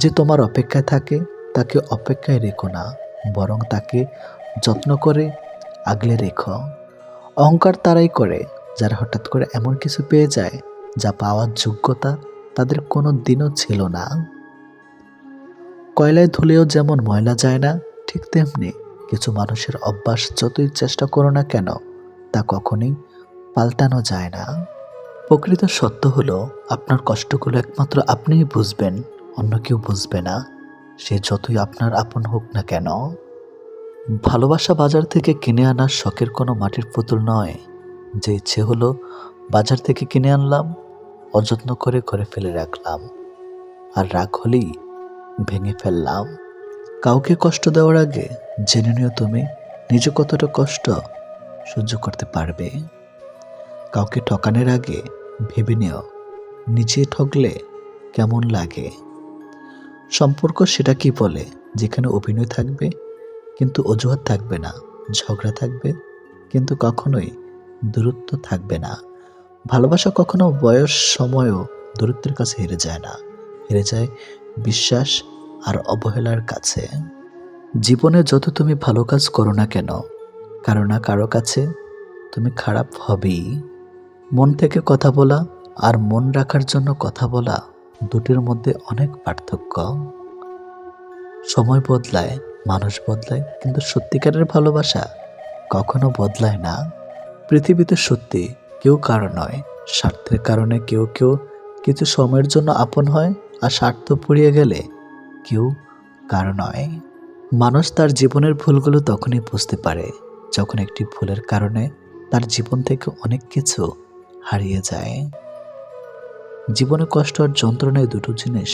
যে তোমার অপেক্ষায় থাকে তাকে অপেক্ষায় রেখো না, বরং তাকে যত্ন করে আগলে রেখো। অহংকার তারাই করে যারা হঠাৎ করে এমন কিছু পেয়ে যায় যা পাওয়ার যোগ্যতা তাদের কোনো দিনও ছিল না। কয়লায় ধুলেও যেমন ময়লা যায় না, ঠিক তেমনি কিছু মানুষের অভ্যাস যতই চেষ্টা করো না কেন তা কখনোই পাল্টানো যায় না। প্রকৃত সত্য হলো আপনার কষ্টগুলো একমাত্র আপনিই বুঝবেন, অন্য কেউ বুঝবে না, সে যতই আপনার আপন হোক না কেন। ভালোবাসা বাজার থেকে কিনে আনা শখের কোনো মাটির পুতুল নয়, যে ইচ্ছে হলো বাজার থেকে কিনে আনলাম, অযত্ন করে ঘরে ফেলে রাখলাম, আর রাগ হলেই ভেঙে ফেললাম। কাউকে কষ্ট দেওয়ার আগে জেনে নিও তুমি নিজে কতটা কষ্ট সহ্য করতে পারবে। কাউকে ঠকানোর আগে ভেবে নিও নিজে ঠকলে কেমন লাগে। সম্পর্ক সেটা কি বলে যেখানে অভিনয় থাকবে কিন্তু অজুহাত থাকবে না, ঝগড়া থাকবে কিন্তু কখনোই দূরত্ব থাকবে না। ভালোবাসা কখনো বয়স সময়ও দূরত্বের কাছে হেরে যায় না, হেরে যায় বিশ্বাস আর অবহেলার কাছে। জীবনে যত তুমি ভালো কাজ করো না কেন, কারো না কারো কাছে তুমি খারাপ হবেই। মন থেকে কথা বলা আর মন রাখার জন্য কথা বলা, দুটির মধ্যে অনেক পার্থক্য। সময় বদলায়, মানুষ বদলায়, কিন্তু সত্যিকারের ভালোবাসা কখনো বদলায় না। পৃথিবীতে সত্যি কেউ কারো নয়, স্বার্থের কারণে কেউ কেউ কিছু সময়ের জন্য আপন হয়, আর স্বার্থ ফুরিয়ে গেলে কেউ কারো নয়। মানুষ তার জীবনের ভুলগুলো তখনই বুঝতে পারে যখন একটি ভুলের কারণে তার জীবন থেকে অনেক কিছু হারিয়ে যায়। জীবনে কষ্ট আর যন্ত্রণায় দুটো জিনিস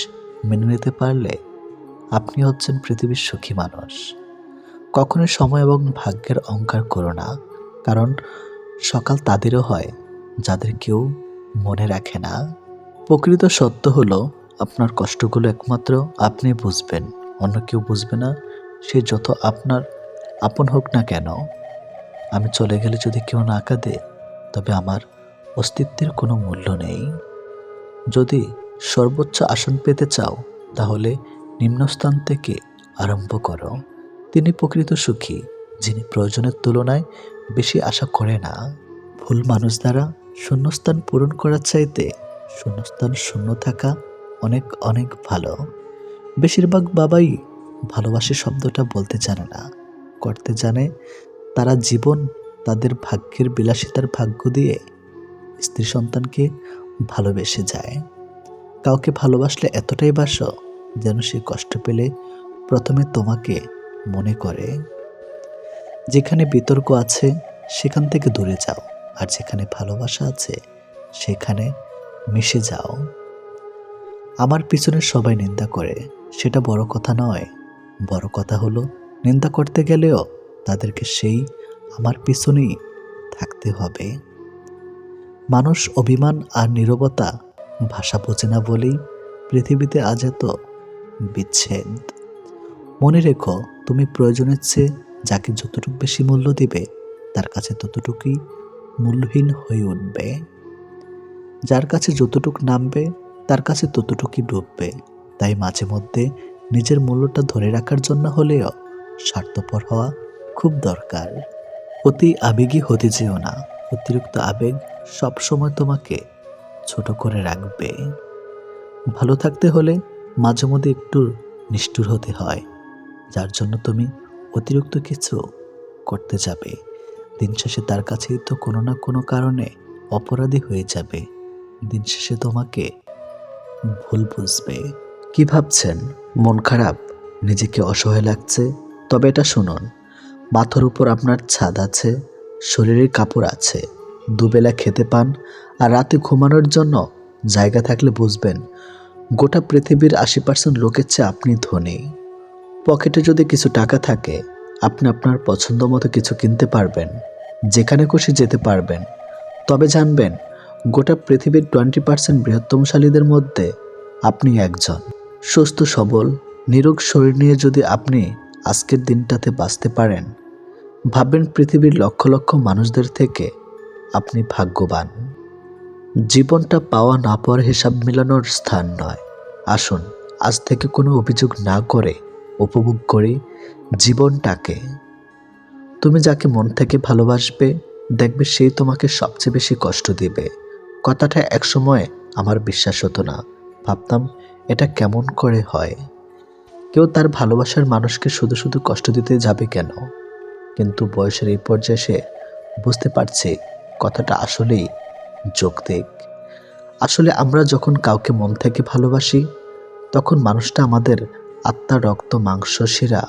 মেনে নিতে পারলে আপনি হচ্ছেন পৃথিবীর সুখী মানুষ। কখনোই সময় এবং ভাগ্যের অহংকার করো না, কারণ সকাল তাদেরও হয় যাদের কেউ মনে রাখে না। প্রকৃত সত্য হলো আপনার কষ্টগুলো একমাত্র আপনি বুঝবেন, অন্য কেউ বুঝবে না, সে যত আপনার আপন হোক না কেন। আমি চলে গেলে যদি কেউ না কাঁদে তবে আমার অস্তিত্বের কোনো মূল্য নেই। যদি সর্বোচ্চ আসন পেতে চাও তাহলে নিম্নস্থান থেকে আরম্ভ করো। তিনি প্রকৃত সুখী যিনি প্রয়োজনের তুলনায় বেশি আশা করে না। ভুল মানুষ দ্বারা শূন্যস্থান পূরণ করার চাইতে শূন্যস্থান শূন্য থাকা অনেক অনেক ভালো। বেশিরভাগ বাবাই ভালোবাসি শব্দটা বলতে জানে না, করতে জানে। তারা জীবন তাদের ভাগ্যের বিলাসিতার ভাগ্য দিয়ে স্ত্রী সন্তানকে ভালোবেসে যায়। কাউকে ভালোবাসলে এতটাই বাসো যেন সে কষ্ট পেলে প্রথমে তোমাকে মনে করে। যেখানে বিতর্ক আছে সেখান থেকে দূরে যাও, আর যেখানে ভালোবাসা আছে সেখানে মিশে যাও। আমার পিছনে সবাই নিন্দা করে, সেটা বড় কথা নয়। বড় কথা হলো নিন্দা করতে গেলেও তাদেরকে সেই আমার পিছনেই থাকতে হবে। মানুষ অভিমান আর নীরবতা ভাষা বোঝে না বলেই পৃথিবীতে আজ এত বিচ্ছেদ। মনে রেখো তুমি প্রয়োজনের চেয়ে যাকে যতটুকু বেশি মূল্য দিবে তার কাছে ততটুকুই মূল্যহীন হয়ে উঠবে। যার কাছে যতটুকু নামবে তার কাছে ততটুকুই ডুববে। তাই মাঝে মধ্যে নিজের মূল্যটা ধরে রাখার জন্য হলেও স্বার্থপর হওয়া খুব দরকার। অতি আবেগী হতে যেও না, অতিরিক্ত আবেগ সবসময় তোমাকে ছোট করে রাখবে। ভালো থাকতে হলে মাঝে মধ্যে একটু নিষ্ঠুর হতে হয়, যার জন্য তুমি অতিরিক্ত কিছু করতে যাবে। দিন শেষে তার কাছেই তো কোনো না কোনো কারণে অপরাধী হয়ে যাবে। দিন শেষে তোমাকে ভুল বুঝবে। কি ভাবছেন? মন খারাপ, নিজেকে অসহায় লাগছে? তবে এটা শুনুন, মাথার উপর আপনার ছাদ আছে, শরীরের কাপড় আছে, দুবেলা খেতে পান, আর রাতে ঘুমানোর জন্য জায়গা থাকলে বুঝবেন গোটা পৃথিবীর 80% লোকের চেয়ে আপনি ধনী। পকেটে যদি কিছু টাকা থাকে আপনি আপনার পছন্দ মতো কিছু কিনতে পারবেন, যেখানে খুশি যেতে পারবেন। তবে জানবেন গোটা পৃথিবীর 20% বৃহত্তমশালীদের মধ্যে আপনি একজন। সুস্থ সবল নিরোগ শরীর নিয়ে যদি আপনি আজকের দিনটাতে বাঁচতে পারেন, ভাববেন পৃথিবীর লক্ষ লক্ষ মানুষদের থেকে আপনি ভাগ্যবান। জীবনটা পাওয়া না পাওয়ার হিসাব মেলানোর স্থান নয়। আসুন আজ থেকে কোনো অভিযোগ না করে উপভোগ করি জীবনটাকে। তুমি যাকে মন থেকে ভালোবাসবে দেখবে সেই তোমাকে সবচেয়ে বেশি কষ্ট দিবে। কথাটা একসময় আমার বিশ্বাস হতো না, ভাবতাম এটা কেমন করে হয়, কেউ তার ভালোবাসার মানুষকে শুধু শুধু কষ্ট দিতে যাবে কেন? কিন্তু বয়সের এই পর্যায়ে এসে বুঝতে পারছি কথাটা আসলেই যৌক্তিক। আসলে আমরা যখন কাউকে মন থেকে ভালোবাসি তখন মানুষটা আমাদের আত্মা, রক্ত, মাংস, শিরা,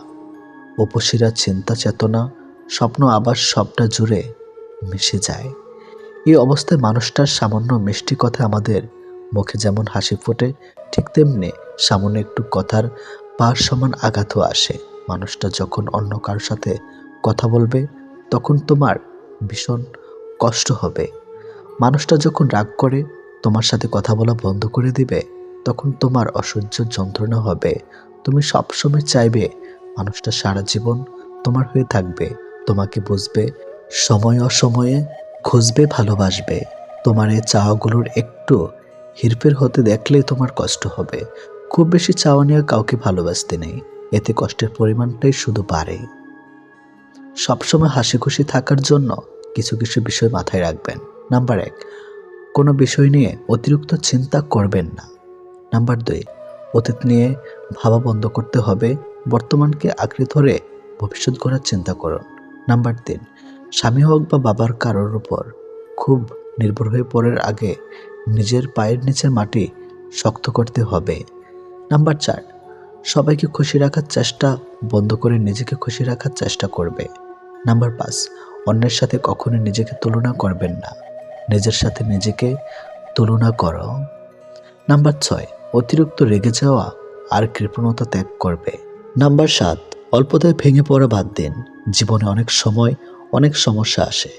উপশিরা, চিন্তা, চেতনা, স্বপ্ন, আবার সবটা জুড়ে মিশে যায়। এই অবস্থায় মানুষটার সামান্য মিষ্টি কথা আমাদের মুখে যেমন হাসি ফোটে, ঠিক তেমনি সামান্য একটু কথার পার সমান আঘাতও আসে। মানুষটা যখন অন্য কারোর সাথে কথা বলবে তখন তোমার ভীষণ কষ্ট হবে। মানুষটা যখন রাগ করে তোমার সাথে কথা বলা বন্ধ করে দিবে তখন তোমার অসহ্য যন্ত্রণা হবে। তুমি সবসময় চাইবে মানুষটা সারা জীবন তোমার হয়ে থাকবে, তোমাকে বুঝবে, সময় অসময়ে খুঁজবে, ভালোবাসবে। তোমার এই চাওয়াগুলোর একটু হেরফের হতে দেখলেই তোমার কষ্ট হবে। খুব বেশি চাওয়া নিয়ে কাউকে ভালোবাসতে নেই, এতে কষ্টের পরিমাণটাই শুধু বাড়ে। সবসময় হাসি খুশি থাকার জন্য কিছু কিছু বিষয় মাথায় রাখবেন। নাম্বার 1, কোনো বিষয় নিয়ে অতিরিক্ত চিন্তা করবেন না। নাম্বার 2, অতীত নিয়ে ভাবা বন্ধ করতে হবে, বর্তমানকে আঁকড়ে ধরে ভবিষ্যৎ গড়ার চিন্তা করুন। নাম্বার 3, স্বামী হোক বা বাবার কারোর উপর খুব নির্ভর হয়ে পড়ার আগে নিজের পায়ের নিচের মাটি শক্ত করতে হবে। নাম্বার 4, সবাইকে খুশি রাখার চেষ্টা বন্ধ করে নিজেকে খুশি রাখার চেষ্টা করবে। নাম্বার 5, অন্যের সাথে কখনো নিজেকে তুলনা করবেন না, নিজের সাথে নিজেকে তুলনা করো। নাম্বার 6, অতিরিক্ত রেগে যাওয়া আর কৃপণতা ত্যাগ করবে। নাম্বার 7, অল্পতায় ভেঙে পড়া বাদ দিন। জীবনে অনেক সময় অনেক সমস্যা আসে,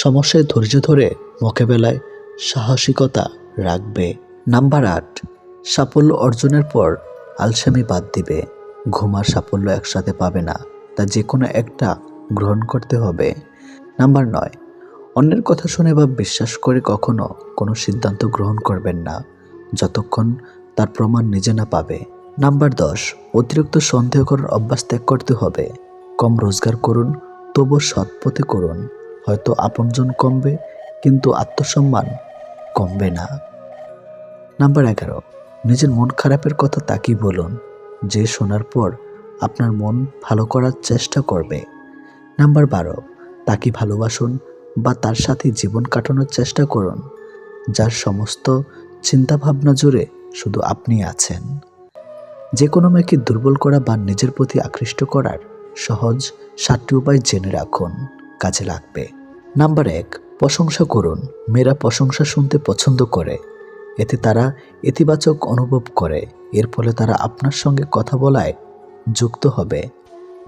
সমস্যায় ধৈর্য ধরে মোকাবেলায় সাহসিকতা রাখবে। নাম্বার 8, সাফল্য অর্জনের পর আলসেমি বাদ দিবে। ঘুম আর সাফল্য একসাথে পাবে না, তা যে কোনো একটা গ্রহণ করতে হবে। নাম্বার 9, অন্যের কথা শুনে বা বিশ্বাস করে কখনো কোনো সিদ্ধান্ত গ্রহণ করবেন না যতক্ষণ তার প্রমাণ নিজে না পাবে। নাম্বার 10, অতিরিক্ত সন্দেহ করার অভ্যাস ত্যাগ করতে হবে। কম রোজগার করুন, তবু সৎ পথে করুন। হয়তো আপনজন কমবে কিন্তু আত্মসম্মান কমবে না। নাম্বার 11, নিজের মন খারাপের কথা তাকেই বলুন যে শোনার পর আপনার মন ভালো করার চেষ্টা করবে। নাম্বার 12, তাকে ভালোবাসুন বা তার সাথে জীবন কাটানোর চেষ্টা করুন যার সমস্ত চিন্তাভাবনা জুড়ে শুধু আপনি আছেন। যে কোনো মেয়েকে দুর্বল করা বা নিজের প্রতি আকৃষ্ট করার সহজ 7টি উপায় জেনে রাখুন, কাজে লাগবে। নাম্বার 1, প্রশংসা করুন। মেয়েরা প্রশংসা শুনতে পছন্দ করে, এতে তারা ইতিবাচক অনুভব করে, এর ফলে তারা আপনার সঙ্গে কথা বলায় যুক্ত হবে।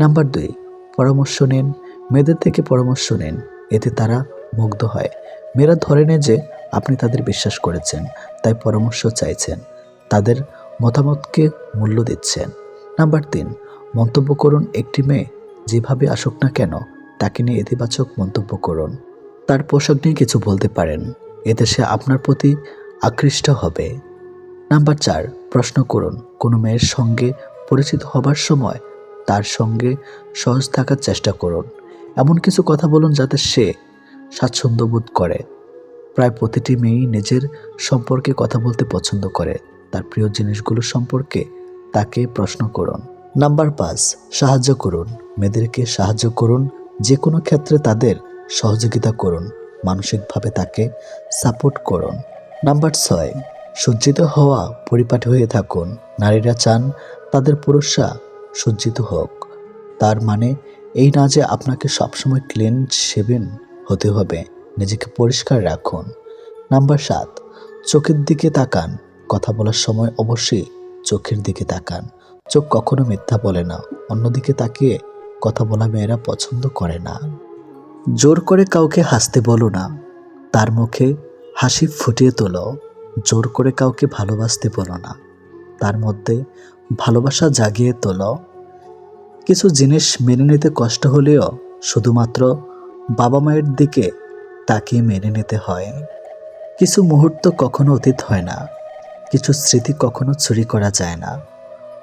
নাম্বার 2, পরামর্শ নিন। মেয়েদের থেকে পরামর্শ নিন, এতে তারা মুগ্ধ হয়। মেয়েরা ধরে নেয় যে আপনি তাদের বিশ্বাস করেছেন, তাই পরামর্শ চাইছেন, তাদের মতামতকে মূল্য দিচ্ছেন। নাম্বার 3, মন্তব্য করুন। একটি মেয়ে যেভাবে আসুক না কেন তাকে নিয়ে ইতিবাচক মন্তব্য করুন। তার পোশাক নিয়ে কিছু বলতে পারেন, এতে সে আপনার প্রতি আকৃষ্ট হবে। নাম্বার 4, প্রশ্ন করুন। কোনো মেয়ের সঙ্গে পরিচিত হবার সময় তার সঙ্গে সহজ থাকার চেষ্টা করুন। এমন কিছু কথা বলুন যাতে সে স্বাচ্ছন্দ্য বোধ করে। প্রায় প্রতিটি মেয়েই নিজের সম্পর্কে কথা বলতে পছন্দ করে, তার প্রিয় জিনিসগুলো সম্পর্কে তাকে প্রশ্ন করুন। নাম্বার 5, সাহায্য করুন। মেয়েদেরকে সাহায্য করুন, যে কোনো ক্ষেত্রে তাদের সহযোগিতা করুন, মানসিকভাবে তাকে সাপোর্ট করুন। নাম্বার 6, সজ্জিত হওয়া পরিপাটি হয়ে থাকুন। নারীরা চান তাদের পুরুষরা সজ্জিত হোক, তার মানে এই না যে আপনাকে সবসময় ক্লিন শেভেন হতে হবে, নিজেকে পরিষ্কার রাখুন। নাম্বার 7, চোখের দিকে তাকান। কথা বলার সময় অবশ্যই চোখের দিকে তাকান। চোখ কখনো মিথ্যা বলে না, অন্যদিকে তাকিয়ে কথা বলা মেয়েরা পছন্দ করে না। জোর করে কাউকে হাসতে বলো না, তার মুখে হাসি ফুটিয়ে তোলো। জোর করে কাউকে ভালোবাসতে বলো না, তার মধ্যে ভালোবাসা জাগিয়ে তোলো। কিছু জিনিস মেনে নিতে কষ্ট হলেও শুধুমাত্র বাবা মায়ের দিকে তাকিয়ে মেনে নিতে হয়। কিছু মুহূর্ত কখনো অতীত হয় না, কিছু স্মৃতি কখনো চুরি করা যায় না।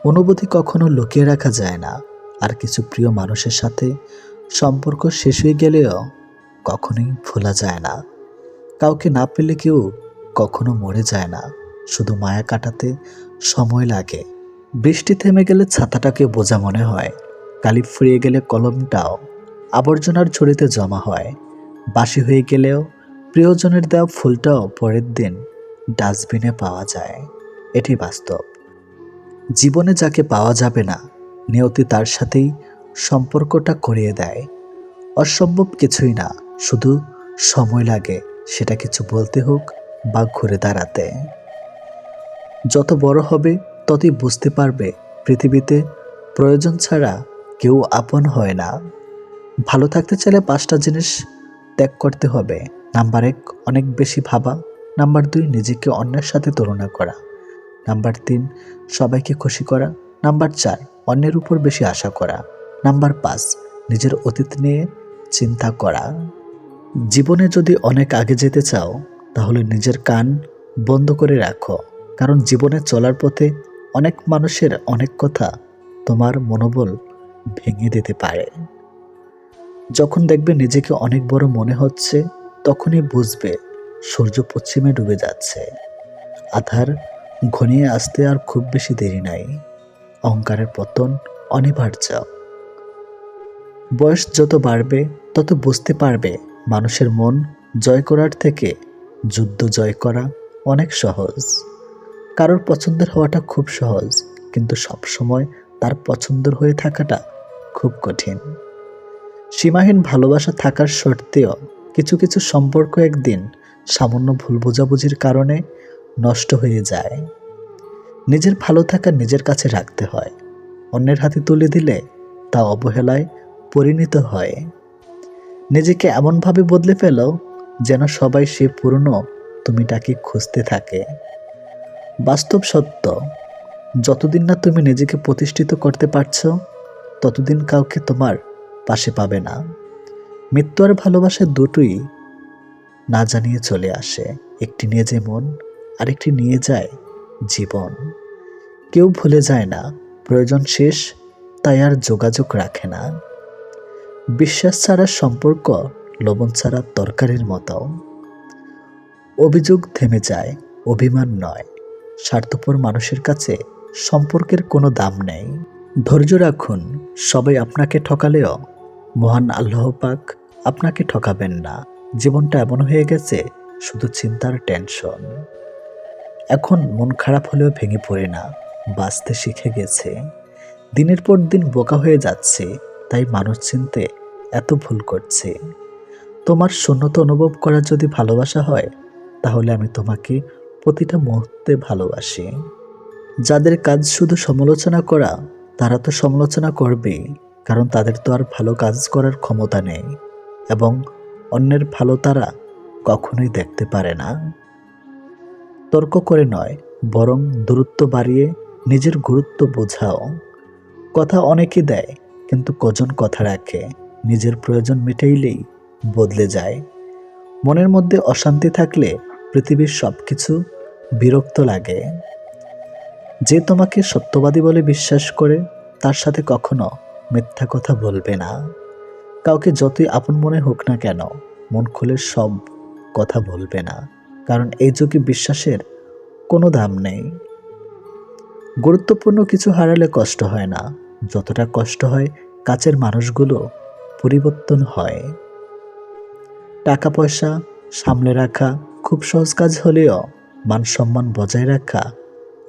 অনুভূতি কখনো লুকিয়ে রাখা যায় না, আর কিছু প্রিয় মানুষের সাথে সম্পর্ক শেষ হয়ে গেলেও কখনোই ভোলা যায় না। কাউকে না পেলে কেউ কখনো মরে যায় না, শুধু মায়া কাটাতে সময় লাগে। বৃষ্টি থেমে গেলে ছাতাটাকে বোঝা মনে হয়, কালি ফুরিয়ে গেলে কলমটাও আবর্জনার ঝুড়িতে জমা হয়। বাসি হয়ে গেলেও প্রিয়জনের দেওয়া ফুলটাও পরের দিন ডাস্টবিনে পাওয়া যায়। এটি বাস্তব। জীবনে যাকে পাওয়া যাবে না, নিয়তি তার সাথেই সম্পর্কটা করিয়ে দেয়। অসম্ভব কিছুই না, শুধু সময় লাগে সেটা কিছু বলতে হোক বা ঘুরে দাঁড়াতে। যত বড় হবে ততই বুঝতে পারবে পৃথিবীতে প্রয়োজন ছাড়া কেউ আপন হয় না। ভালো থাকতে চাইলে 5টা জিনিস ত্যাগ করতে হবে। নাম্বার 1, অনেক বেশি ভাবা। নাম্বার 2, নিজেকে অন্যের সাথে তুলনা করা। নাম্বার 3, সবাইকে খুশি করা। নাম্বার 4, অন্যের উপর বেশি আশা করা। নাম্বার 5, নিজের অতীত নিয়ে চিন্তা করা। জীবনে যদি অনেক আগে যেতে চাও, তাহলে নিজের কান বন্ধ করে রাখো, কারণ জীবনে চলার পথে অনেক মানুষের অনেক কথা তোমার মনোবল ভেঙে দিতে পারে। যখন দেখবে নিজেকে অনেক বড় মনে হচ্ছে, তখনই বুঝবে সূর্য পশ্চিমে ডুবে যাচ্ছে। আধার ঘনিয়ে আসতে আর খুব বেশি দেরি নাই। অহংকারের পতন অনিবার্য। বয়স যত বাড়বে তত বুঝতে পারবে মানুষের মন জয় করার থেকে যুদ্ধ জয় করা অনেক সহজ। কারোর পছন্দের হওয়াটা খুব সহজ, কিন্তু সবসময় তার পছন্দের হয়ে থাকাটা খুব কঠিন। সীমাহীন ভালোবাসা থাকার সত্ত্বেও কিছু কিছু সম্পর্ক একদিন সামান্য ভুল বোঝাবুঝির কারণে নষ্ট হয়ে যায়। নিজের ভালো থাকা নিজের কাছে রাখতে হয়। অন্যের হাতে তুলে দিলে তা অবহেলায় পরিণত হয়। নিজেকে এমনভাবে বদলে ফেলো যেন সবাই সে পুরনো তুমিটাকে খুঁজতে থাকে। বাস্তব সত্য, যতদিন না তুমি নিজেকে প্রতিষ্ঠিত করতে পারছো, ততদিন কাউকে তোমার পাশে পাবে না। মৃত্যু আর ভালোবাসা দুটোই না জানিয়ে চলে আসে। একটি নিয়ে যায় মন, আরেকটি নিয়ে যায় জীবন। কেউ ভুলে যায় না, প্রয়োজন শেষ তাই আর যোগাযোগ রাখে না। বিশ্বাস ছাড়া সম্পর্ক লবণ ছাড়া তরকারির মতো। অভিযোগ থেমে যায়, অভিমান নয়। স্বার্থপর মানুষের কাছে সম্পর্কের কোনো দাম নেই। ধৈর্য রাখুন, সবাই আপনাকে ঠকালেও মহান আল্লাহ পাক আপনাকে ঠকাবেন না। জীবনটা এমন হয়ে গেছে শুধু চিন্তার টেনশন। এখন মন খারাপ হলেও ভেঙে পড়ে না, বাঁচতে শিখে গেছে। দিনের পর দিন বোকা হয়ে যাচ্ছে, তাই মানুষ চিনতে এত ভুল করছে। তোমার শূন্যতা অনুভব করা যদি ভালোবাসা হয়, তাহলে আমি তোমাকে প্রতিটা মুহূর্তে ভালোবাসি। যাদের কাজ শুধু সমালোচনা করা, তারা তো সমালোচনা করবেই, কারণ তাদের তো আর ভালো কাজ করার ক্ষমতা নেই, এবং অন্যের ভালো তারা কখনোই দেখতে পারে না। তর্ক করে নয়, বরং দূরত্ব বাড়িয়ে নিজের গুরুত্ব বোঝাও। কথা অনেকে দেয়, কিন্তু কজন কথা রাখে? নিজের প্রয়োজন মেটাইলেই বদলে যায়। মনের মধ্যে অশান্তি থাকলে পৃথিবীর সবকিছু বিরক্ত লাগে। যে তোমাকে সত্যবাদী বলে বিশ্বাস করে, তার সাথে কখনো মিথ্যা কথা বলবে না। কাউকে যতই আপন মনে হোক না কেন, মন খুলে সব কথা বলবে না, কারণ এই যুগে বিশ্বাসের কোনো দাম নেই। গুরুত্বপূর্ণ কিছু হারালে কষ্ট হয় না, যতটা কষ্ট হয় কাছের মানুষগুলো পরিবর্তন হয়। টাকা পয়সা সামলে রাখা খুব সহজ কাজ হলেও মান সম্মান বজায় রাখা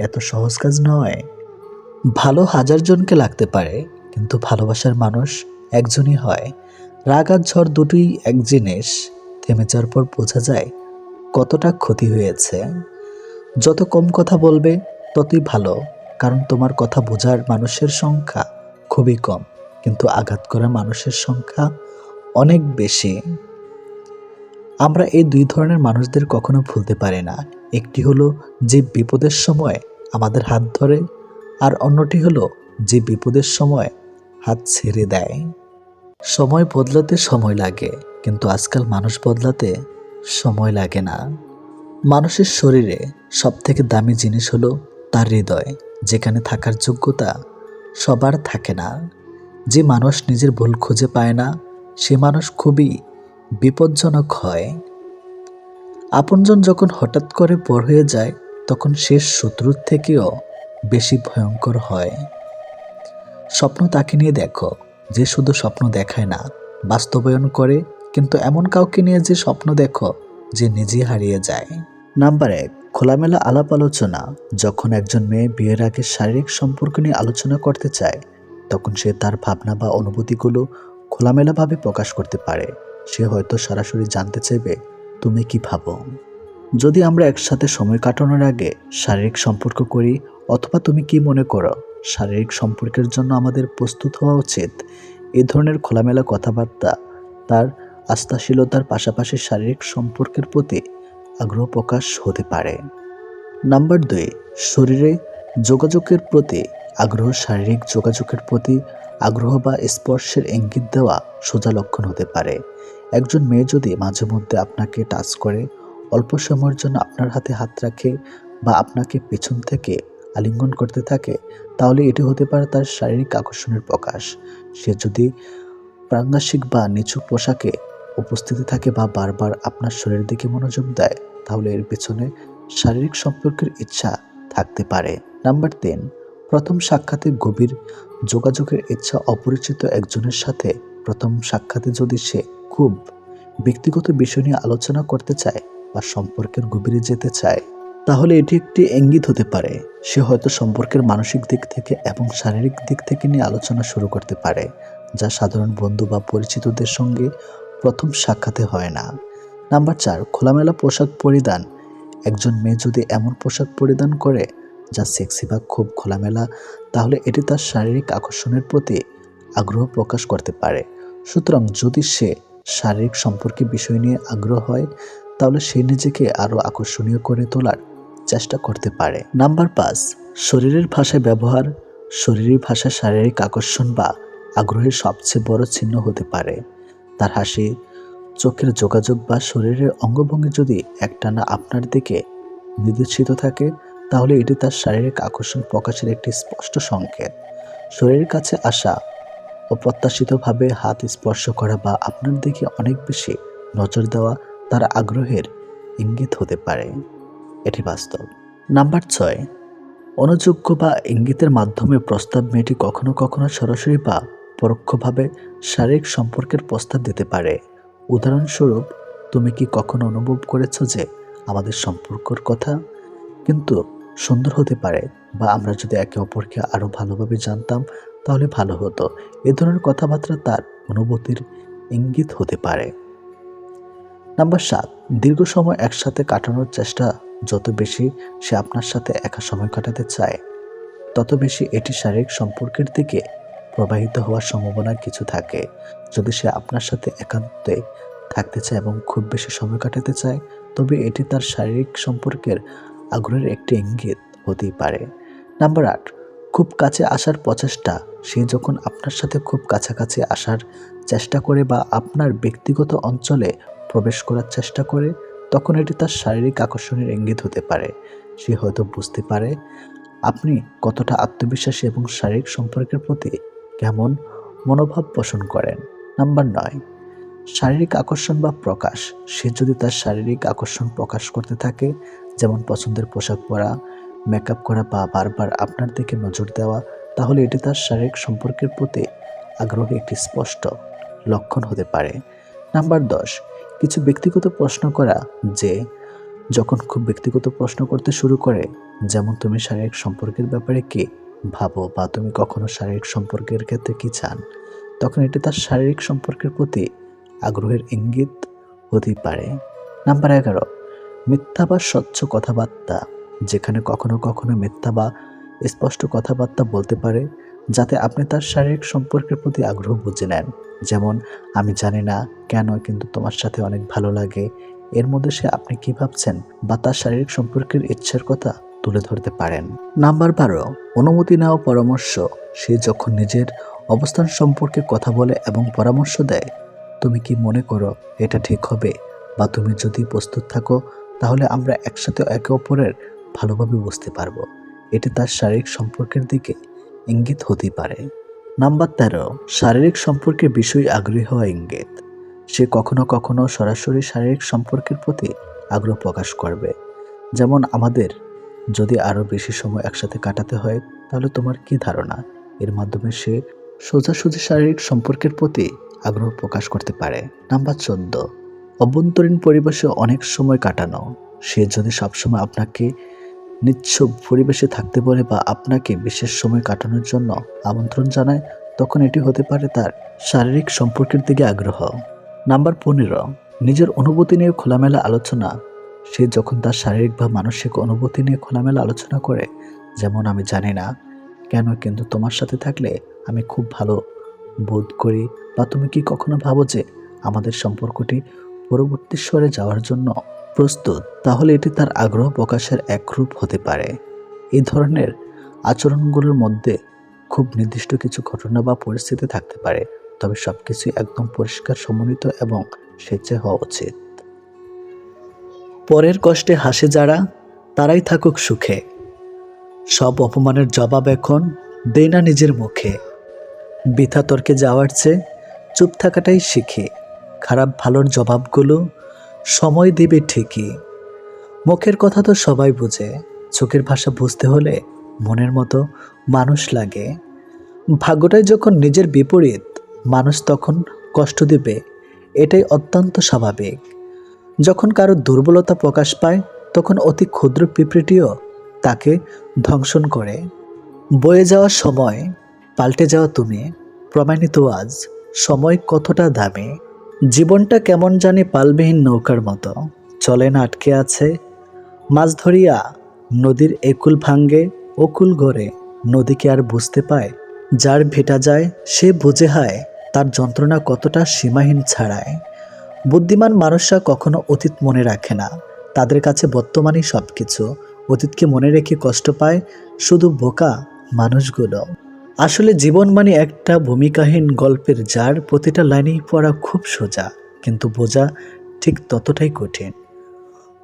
এত সহজ কাজ নয়। ভালো 1000 জনকে লাগতে পারে, কিন্তু ভালোবাসার মানুষ একজনই হয়। রাগ আর ঝড় দুটোই এক জিনিস। থেমে যাওয়ার পর বোঝা যায় কতটা ক্ষতি হয়েছে। যত কম কথা বলবে ততই ভালো, কারণ তোমার কথা বোঝার মানুষের সংখ্যা খুবই কম, কিন্তু আঘাত করা মানুষের সংখ্যা অনেক বেশি। আমরা এই 2 ধরনের মানুষদের কখনো ভুলতে পারি না। একটি হলো যে বিপদের সময় আমাদের হাত ধরে, আর অন্যটি হলো যে বিপদের সময় হাত ছেড়ে দেয়। সময় বদলাতে সময় লাগে, কিন্তু আজকাল মানুষ বদলাতে সময় লাগে না। মানুষের শরীরে সবথেকে দামি জিনিস হলো তার হৃদয়, যেখানে থাকার যোগ্যতা সবার থাকে না। যে মানুষ নিজের ভুল খুঁজে পায় না, সে মানুষ খুবই বিপজ্জনক হয়। আপনজন যখন হঠাৎ করে পর হয়ে যায়, তখন শেষ শত্রুর থেকেও বেশি ভয়ঙ্কর হয়। স্বপ্ন তাকে নিয়ে দেখো, যে শুধু স্বপ্ন দেখায় না, বাস্তবায়ন করে। কিন্তু এমন কাউকে নিয়ে যে স্বপ্ন দেখো, যে নিজে হারিয়ে যায়। নাম্বার 1, খোলামেলা আলাপ আলোচনা। যখন একজন মেয়ে বিয়ের আগে শারীরিক সম্পর্ক নিয়ে আলোচনা করতে চায়, তখন সে তার ভাবনা বা অনুভূতিগুলো খোলামেলাভাবে প্রকাশ করতে পারে। সে হয়তো সরাসরি জানতে চাইবে, তুমি কি ভাবো? যদি আমরা একসাথে সময় কাটানোর আগে শারীরিক সম্পর্ক করি, অথবা তুমি কি মনে করো শারীরিক সম্পর্কের জন্য আমাদের প্রস্তুত হওয়া উচিত? এই ধরনের খোলামেলা কথাবার্তা তার আস্থাশীলতার পাশাপাশি শারীরিক সম্পর্কের প্রতি আগ্রহ প্রকাশ হতে পারে। নাম্বার 2, শরীরে যোগাযোগের প্রতি আগ্রহ। শারীরিক যোগাযোগের প্রতি আগ্রহ বা স্পর্শের ইঙ্গিত দেওয়া সোজা লক্ষণ হতে পারে। একজন মেয়ে যদি মাঝে মধ্যে আপনাকে টাচ করে, অল্প সময়ের জন্য আপনার হাতে হাত রাখে বা আপনাকে পেছন থেকে আলিঙ্গন করতে থাকে, তাহলে এটি হতে পারে তার শারীরিক আকর্ষণের প্রকাশ। সে যদি প্রাঙ্গাসিক বা নিচু পোশাকে উপস্থিতি থাকে বা বারবার আপনার শরীরের দিকে মনোযোগ দেয়, তাহলে এর পেছনে শারীরিক সম্পর্কের ইচ্ছা থাকতে পারে। নাম্বার 3, প্রথম সাক্ষাতে গভীর যোগাযোগের ইচ্ছা। অপরিচিত একজনের সাথে প্রথম সাক্ষাতে যদি সে খুব ব্যক্তিগত বিষয় নিয়ে আলোচনা করতে চায় বা সম্পর্কের গভীরে যেতে চায়, তাহলে এটি একটি ইঙ্গিত হতে পারে সে হয়তো সম্পর্কের মানসিক দিক থেকে এবং শারীরিক দিক থেকে নিয়ে আলোচনা শুরু করতে পারে, যা সাধারণ বন্ধু বা পরিচিতদের সঙ্গে প্রথম সাক্ষাতে হয় না। নাম্বার 4, খোলামেলা পোশাক পরিধান। একজন মেয়ে যদি এমন পোশাক পরিধান করে যা সেক্সি বা খুব খোলামেলা, তাহলে এটি তার শারীরিক আকর্ষণের প্রতি আগ্রহ প্রকাশ করতে পারে। সুতরাং যদি সে শারীরিক সম্পর্কে বিষয় নিয়ে আগ্রহ হয়, তাহলে সে নিজেকে আরও আকর্ষণীয় করে তোলার চেষ্টা করতে পারে। নাম্বার 5, শরীরের ভাষায় ব্যবহার। শরীরী ভাষা শারীরিক আকর্ষণ বা আগ্রহের সবচেয়ে বড় চিহ্ন হতে পারে। তার হাসি, চোখের যোগাযোগ বা শরীরের অঙ্গভঙ্গি যদি একটানা আপনার দিকে নির্দেশিত থাকে, তাহলে এটি তার শারীরিক আকর্ষণ প্রকাশের একটি স্পষ্ট সংকেত। শরীরের কাছে আসা, অপ্রত্যাশিতভাবে হাত স্পর্শ করা বা আপনার দিকে অনেক বেশি নজর দেওয়া তার আগ্রহের ইঙ্গিত হতে পারে। এটি বাস্তব। নাম্বার 6, অনুযোগ্য বা ইঙ্গিতের মাধ্যমে প্রস্তাব। মেয়েটি কখনো কখনো সরাসরি বা পরোক্ষভাবে শারীরিক সম্পর্কের প্রস্তাব দিতে পারে। উদাহরণস্বরূপ, তুমি কি কখনো অনুভব করেছো যে আমাদের সম্পর্কের কথা কিন্তু সুন্দর হতে পারে, বা আমরা যদি একে অপরকে আরো ভালোভাবে জানতাম তাহলে ভালো হতো। এ ধরনের কথাবার্তা তার অনুভূতির ইঙ্গিত হতে পারে। নাম্বার 7, দীর্ঘ সময় একসাথে কাটানোর চেষ্টা। যত বেশি সে আপনার সাথে একা সময় কাটাতে চায়, তত বেশি এটি শারীরিক সম্পর্কের দিকে প্রবাহিত হওয়ার সম্ভাবনা কিছু থাকে। যদি সে আপনার সাথে একান্তে থাকতে চায় এবং খুব বেশি সময় কাটাতে চায়, তবে এটি তার শারীরিক সম্পর্কের আগ্রহের একটি ইঙ্গিত হতেই পারে। নাম্বার 8, খুব কাছে আসার প্রচেষ্টা। সে যখন আপনার সাথে খুব কাছাকাছি আসার চেষ্টা করে বা আপনার ব্যক্তিগত অঞ্চলে প্রবেশ করার চেষ্টা করে, তখন এটি তার শারীরিক আকর্ষণের ইঙ্গিত হতে পারে। সে হয়তো বুঝতে পারে আপনি কতটা আত্মবিশ্বাসী এবং শারীরিক সম্পর্কের প্রতি কেমন মনোভাব পোষণ করেন। নাম্বার 9, শারীরিক আকর্ষণ বা প্রকাশ। সে যদি তার শারীরিক আকর্ষণ প্রকাশ করতে থাকে, যেমন পছন্দের পোশাক পরা, মেকআপ করা বা বারবার আপনার দিকে নজর দেওয়া, তাহলে এটি তার শারীরিক সম্পর্কের প্রতি আগ্রহের একটি স্পষ্ট লক্ষণ হতে পারে। নাম্বার 10, কিছু ব্যক্তিগত প্রশ্ন করা। যে যখন খুব ব্যক্তিগত প্রশ্ন করতে শুরু করে, যেমন তুমি শারীরিক সম্পর্কের ব্যাপারে কি ভাবো বা তুমি কখনো শারীরিক সম্পর্কের ক্ষেত্রে কি চান, তখন এটি তার শারীরিক সম্পর্কের প্রতি আগ্রহের ইঙ্গিত হতেই পারে। নাম্বার 11, মিথ্যা বা স্বচ্ছ কথাবার্তা। যেখানে কখনো কখনো মিথ্যা বা স্পষ্ট কথাবার্তা বলতে পারে, যাতে আপনি তার শারীরিক সম্পর্কের প্রতি আগ্রহ বুঝে নেন। যেমন, আমি জানি না কেন, কিন্তু তোমার সাথে অনেক ভালো লাগে। এর মধ্যে সে আপনি কি ভাবছেন বা তার শারীরিক সম্পর্কের ইচ্ছার কথা তুলে ধরতে পারেন। নাম্বার 12, অনুমতি নেওয়া পরামর্শ। সে যখন নিজের অবস্থান সম্পর্কে কথা বলে এবং পরামর্শ দেয়, তুমি কি মনে করো এটা ঠিক হবে, বা তুমি যদি প্রস্তুত থাকো তাহলে আমরা একসাথে একে অপরের ভালোভাবে বুঝতে পারবো। এটি তার শারীরিক সম্পর্কের দিকে ইঙ্গিত হতে পারে। নাম্বার 13, শারীরিক সম্পর্কের বিষয়ে আগ্রহী হওয়া ইঙ্গিত। সে কখনো কখনো সরাসরি শারীরিক সম্পর্কের প্রতি আগ্রহ প্রকাশ করবে, যেমন আমাদের যদি আরও বেশি সময় একসাথে কাটাতে হয়, তাহলে তোমার কি ধারণা? এর মাধ্যমে সে সোজাসুজি শারীরিক সম্পর্কের প্রতি আগ্রহ প্রকাশ করতে পারে। নাম্বার 14, অভ্যন্তরীণ পরিবেশে অনেক সময় কাটানো। সে যদি সবসময় আপনাকে নিশ্চুপ পরিবেশে থাকতে বলে বা আপনাকে বিশেষ সময় কাটানোর জন্য আমন্ত্রণ জানায়, তখন এটি হতে পারে তার শারীরিক সম্পর্কের দিকে আগ্রহ। নাম্বার 15, নিজের অনুভূতি নিয়ে খোলামেলা আলোচনা। সে যখন তার শারীরিক বা মানসিক অনুভূতি নিয়ে খোলামেলা আলোচনা করে, যেমন আমি জানি না কেন, কিন্তু তোমার সাথে থাকলে আমি খুব ভালো বোধ করি, বা তুমি কি কখনো ভাবো যে আমাদের সম্পর্কটি পরবর্তী স্তরে যাওয়ার জন্য প্রস্তুত, তাহলে এটি তার আগ্রহ প্রকাশের এক রূপ হতে পারে। এই ধরনের আচরণগুলোর মধ্যে খুব নির্দিষ্ট কিছু ঘটনা বা পরিস্থিতি থাকতে পারে, তবে সবকিছু একদম পরিষ্কার, সমন্বিত এবং স্বেচ্ছায় হওয়া উচিত। পরের কষ্টে হাসে যারা, তারাই থাকুক সুখে। সব অপমানের জবাব এখন দেই না নিজের মুখে। বৃথা তর্কে যাওয়ার চেয়ে চুপ থাকাটাই শিখি। খারাপ ভালোর জবাবগুলো সময় দিবে ঠিকই। মুখের কথা তো সবাই বোঝে, চোখের ভাষা বুঝতে হলে মনের মতো মানুষ লাগে। ভাগ্যটাই যখন নিজের বিপরীত, মানুষ তখন কষ্ট দেবে, এটাই অত্যন্ত স্বাভাবিক। যখন কারো দুর্বলতা প্রকাশ পায়, তখন অতি ক্ষুদ্র পিঁপড়েটিও তাকে ধ্বংসন করে। বয়ে যাওয়া সময়, পাল্টে যাওয়া তুমি, প্রমাণিত আজ সময় কতটা দামি। জীবনটা কেমন জানি পালবিহীন নৌকার মতো, চলে না, আটকে আছে। মাছ ধরিয়া নদীর একুল ভাঙ্গে অকুল গড়ে, নদীকে আর বুঝতে পায় যার ভেটা যায় সে বুঝে হায়, তার যন্ত্রণা কতটা সীমাহীন ছাড়ায়। বুদ্ধিমান মানুষরা কখনো অতীত মনে রাখে না, তাদের কাছে বর্তমানই সব কিছু। অতীতকে মনে রেখে কষ্ট পায় শুধু বোকা মানুষগুলো। আসলে জীবন মানে একটা ভূমিকাহীন গল্পের যার প্রতিটা লাইনেই পড়া খুব সোজা, কিন্তু বোঝা ঠিক ততটাই কঠিন।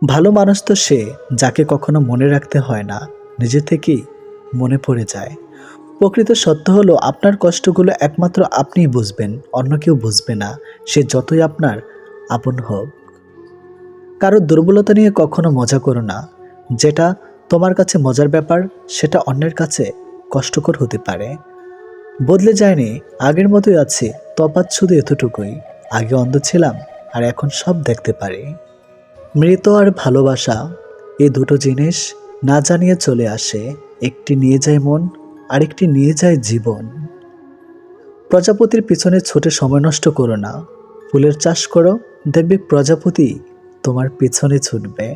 ভালো মানুষ তো সে যাকে কখনো মনে রাখতে হয় না, নিজে থেকেই মনে পড়ে যায়। প্রকৃত সত্য হলো, আপনার কষ্টগুলো একমাত্র আপনিই বুঝবেন, অন্য কেউ বুঝবে না, সে যতই আপনার আপন হোক। কারো দুর্বলতা নিয়ে কখনো মজা করো না। যেটা তোমার কাছে মজার ব্যাপার, সেটা অন্যের কাছে কষ্টকর হতে পারে। বদলে যায়নি, আগের মতোই আছে, তফাৎ শুধু এতটুকুই, আগে অন্ধ ছিলাম আর এখন সব দেখতে পারি। মৃত আর ভালোবাসা, এই দুটো জিনিস না জানিয়ে চলে আসে। একটি নিয়ে যায় মন, আরেকটি নিয়ে যায় জীবন। প্রজাপতির পিছনে ছুটে সময় নষ্ট করো না। ফুলের চাষ করো, দেখবে প্রজাপতি তোমার পিছনে ছুটবে।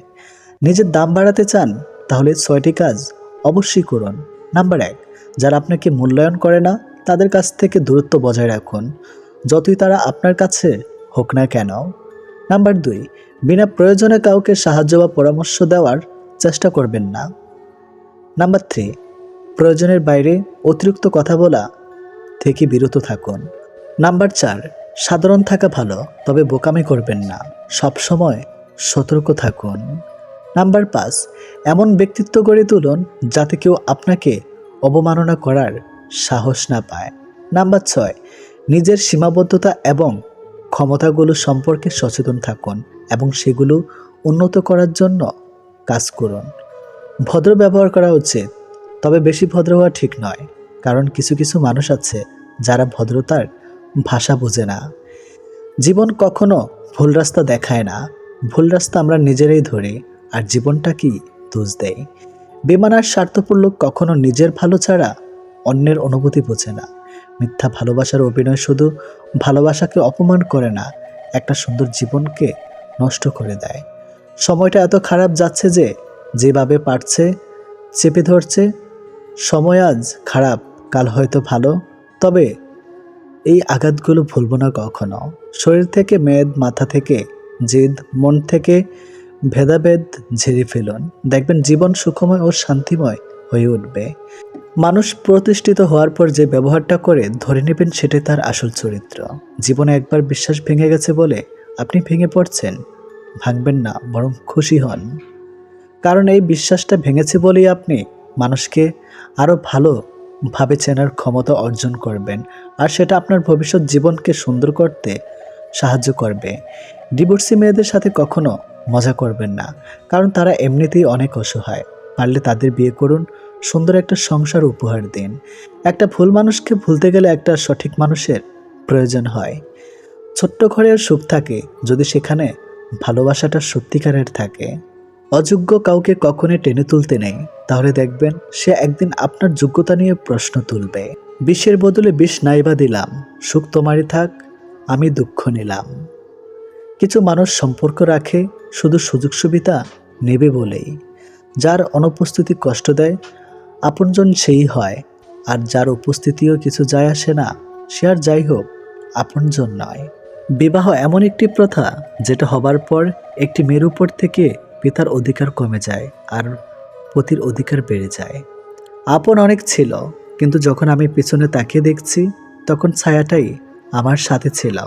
নিজের দাম বাড়াতে চান, তাহলে 6টি কাজ অবশ্যই করুন। নাম্বার 1, যারা আপনাকে মূল্যায়ন করে না, তাদের কাছ থেকে দূরত্ব বজায় রাখুন, যতই তারা আপনার কাছে হোক না কেন। নাম্বার 2, বিনা প্রয়োজনে কাউকে সাহায্য বা পরামর্শ দেওয়ার চেষ্টা করবেন না। নাম্বার 3, প্রয়োজনের বাইরে অতিরিক্ত কথা বলা থেকে বিরত থাকুন। নাম্বার 4, সাধারণ থাকা ভালো, তবে বোকামি করবেন না, সবসময় সতর্ক থাকুন। নাম্বার 5, এমন ব্যক্তিত্ব গড়ে তুলুন যাতে কেউ আপনাকে অবমাননা করার সাহস না পায়। নাম্বার 6, নিজের সীমাবদ্ধতা এবং ক্ষমতাগুলো সম্পর্কে সচেতন থাকুন এবং সেগুলো উন্নত করার জন্য কাজ করুন। ভদ্র ব্যবহার করা উচিত, তবে বেশি ভদ্র হওয়া ঠিক নয়, কারণ কিছু কিছু মানুষ আছে যারা ভদ্রতার ভাষা বোঝে না। জীবন কখনো ভুল রাস্তা দেখায় না, ভুল রাস্তা আমরা নিজেরাই ধরি, আর জীবনটা কি দোষ দেয়। বেমান আর স্বার্থপর লোক কখনো নিজের ভালো ছাড়া অন্যের অনুভূতি বোঝে না। মিথ্যা ভালোবাসার অভিনয় শুধু ভালোবাসাকে অপমান করে না, একটা সুন্দর জীবনকে নষ্ট করে দেয়। সময়টা এত খারাপ যাচ্ছে যে যেভাবে পারছে চেপে ধরছে। সময় আজ খারাপ, কাল হয়তো ভালো, তবে এই আঘাতগুলো ভুলব না কখনো। শরীর থেকে মেদ, মাথা থেকে জেদ, মন থেকে ভেদাভেদ ঝেড়ে ফেলুন, দেখবেন জীবন সুখময় ও শান্তিময় হয়ে উঠবে। মানুষ প্রতিষ্ঠিত হওয়ার পর যে ব্যবহারটা করে ধরে নেবেন সেটাই তার আসল চরিত্র। জীবনে একবার বিশ্বাস ভেঙে গেছে বলে আপনি ভেঙে পড়ছেন, ভাঙবেন না, বরং খুশি হন, কারণ এই বিশ্বাসটা ভেঙেছে বলেই আপনি মানুষকে আরও ভালোভাবে চেনার ক্ষমতা অর্জন করবেন, আর সেটা আপনার ভবিষ্যৎ জীবনকে সুন্দর করতে সাহায্য করবে। ডিভোর্সি মেয়েদের সাথে কখনো মজা করবেন না, কারণ তারা এমনিতেই অনেক অসহায়। পারলে তাদের বিয়ে করুন, সুন্দর একটা সংসার উপহার দিন। একটা ভুল মানুষকে ভুলতে গেলে একটা সঠিক মানুষের প্রয়োজন হয়। ছোট্ট ঘরের সুখ থাকে যদি সেখানে ভালোবাসাটা সত্যিকারের থাকে। অযোগ্য কাউকে কখনোই টেনে তুলতে নেই, তাহলে দেখবেন সে একদিন আপনার যোগ্যতা নিয়ে প্রশ্ন তুলবে। বিষের বদলে বিষ নাইবা দিলাম, সুখ তোমারই থাক, আমি দুঃখ নিলাম। কিছু মানুষ সম্পর্ক রাখে শুধু সুযোগ সুবিধা নেবে বলেই। যার অনুপস্থিতি কষ্ট দেয় আপনজন সেই হয়, আর যার উপস্থিতিও কিছু যায় আসে না সে আর যাই হোক আপনজন নয়। বিবাহ এমন একটি প্রথা যেটা হবার পর একটি মেয়ের উপর থেকে পিতার অধিকার কমে যায় আর পতির অধিকার বেড়ে যায়। আপন অনেক ছিল, কিন্তু যখন আমি পিছনে তাকিয়ে দেখছি তখন ছায়াটাই আমার সাথে ছিল।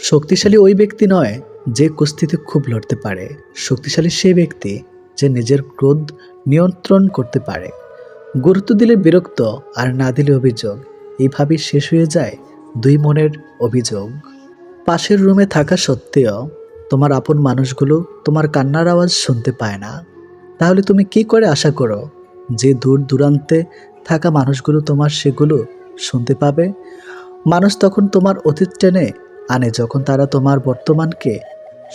শক্তিশালী ওই ব্যক্তি নয় যে কুস্তিতে খুব লড়তে পারে, শক্তিশালী সেই ব্যক্তি যে নিজের ক্রোধ নিয়ন্ত্রণ করতে পারে। গুরুত্ব দিলে বিরক্ত, আর না দিলে অভিযোগ, এইভাবেই শেষ হয়ে যায় দুই মনের অভিযোগ। পাশের রুমে থাকা সত্ত্বেও তোমার আপন মানুষগুলো তোমার কান্নার আওয়াজ শুনতে পায় না। তাহলে তুমি কি করে আশা করো যে দূর দূরান্তে থাকা মানুষগুলো তোমার সেগুলো শুনতে পাবে? মানুষ তখন তোমার অতীত টেনে আনে যখন তারা তোমার বর্তমানকে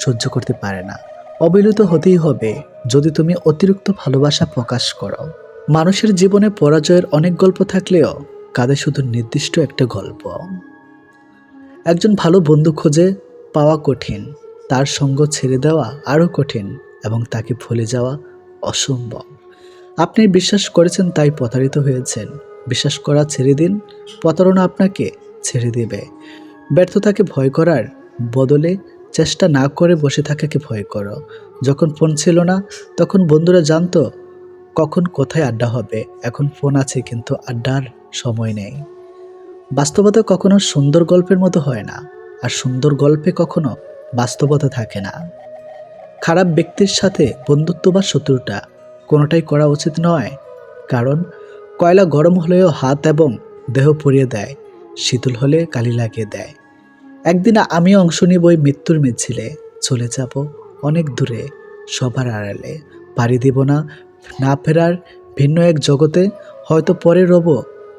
সহ্য করতে পারে না। অবিরত হতেই হবে যদি তুমি অতিরিক্ত ভালোবাসা প্রকাশ করো। মানুষের জীবনে পরাজয়ের অনেক গল্প থাকলেও কাঁধে শুধু নির্দিষ্ট একটা গল্প। একজন ভালো বন্ধু খুঁজে পাওয়া কঠিন, তার সঙ্গ ছেড়ে দেওয়া আরও কঠিন, এবং তাকে ভুলে যাওয়া অসম্ভব। আপনি বিশ্বাস করেছেন তাই প্রতারিত হয়েছেন। বিশ্বাস করা ছেড়ে দিন, প্রতারণা আপনাকে ছেড়ে দেবে। ব্যর্থতাকে ভয় করার বদলে চেষ্টা না করে বসে থাকাকে ভয় করো। যখন ফোন ছিল না তখন বন্ধুরা জানতো কখন কোথায় আড্ডা হবে। এখন ফোন আছে কিন্তু আড্ডার সময় নেই। বাস্তবতা কখনো সুন্দর গল্পের মতো হয় না, আর সুন্দর গল্পে কখনো বাস্তবতা থাকে না। খারাপ ব্যক্তির সাথে বন্ধুত্ব বা শত্রুতা কোনোটাই করা উচিত নয়, কারণ কয়লা গরম হলেও হাত এবং দেহ পুড়িয়ে দেয়, শীতল হলে কালি লাগিয়ে দেয়। একদিন আমি অংশ নিব ওই মৃত্যুর মিছিলে, চলে যাব অনেক দূরে, সবার আড়ালে। পাড়ি দিব না না ফেরার ভিন্ন এক জগতে, হয়তো পরে রব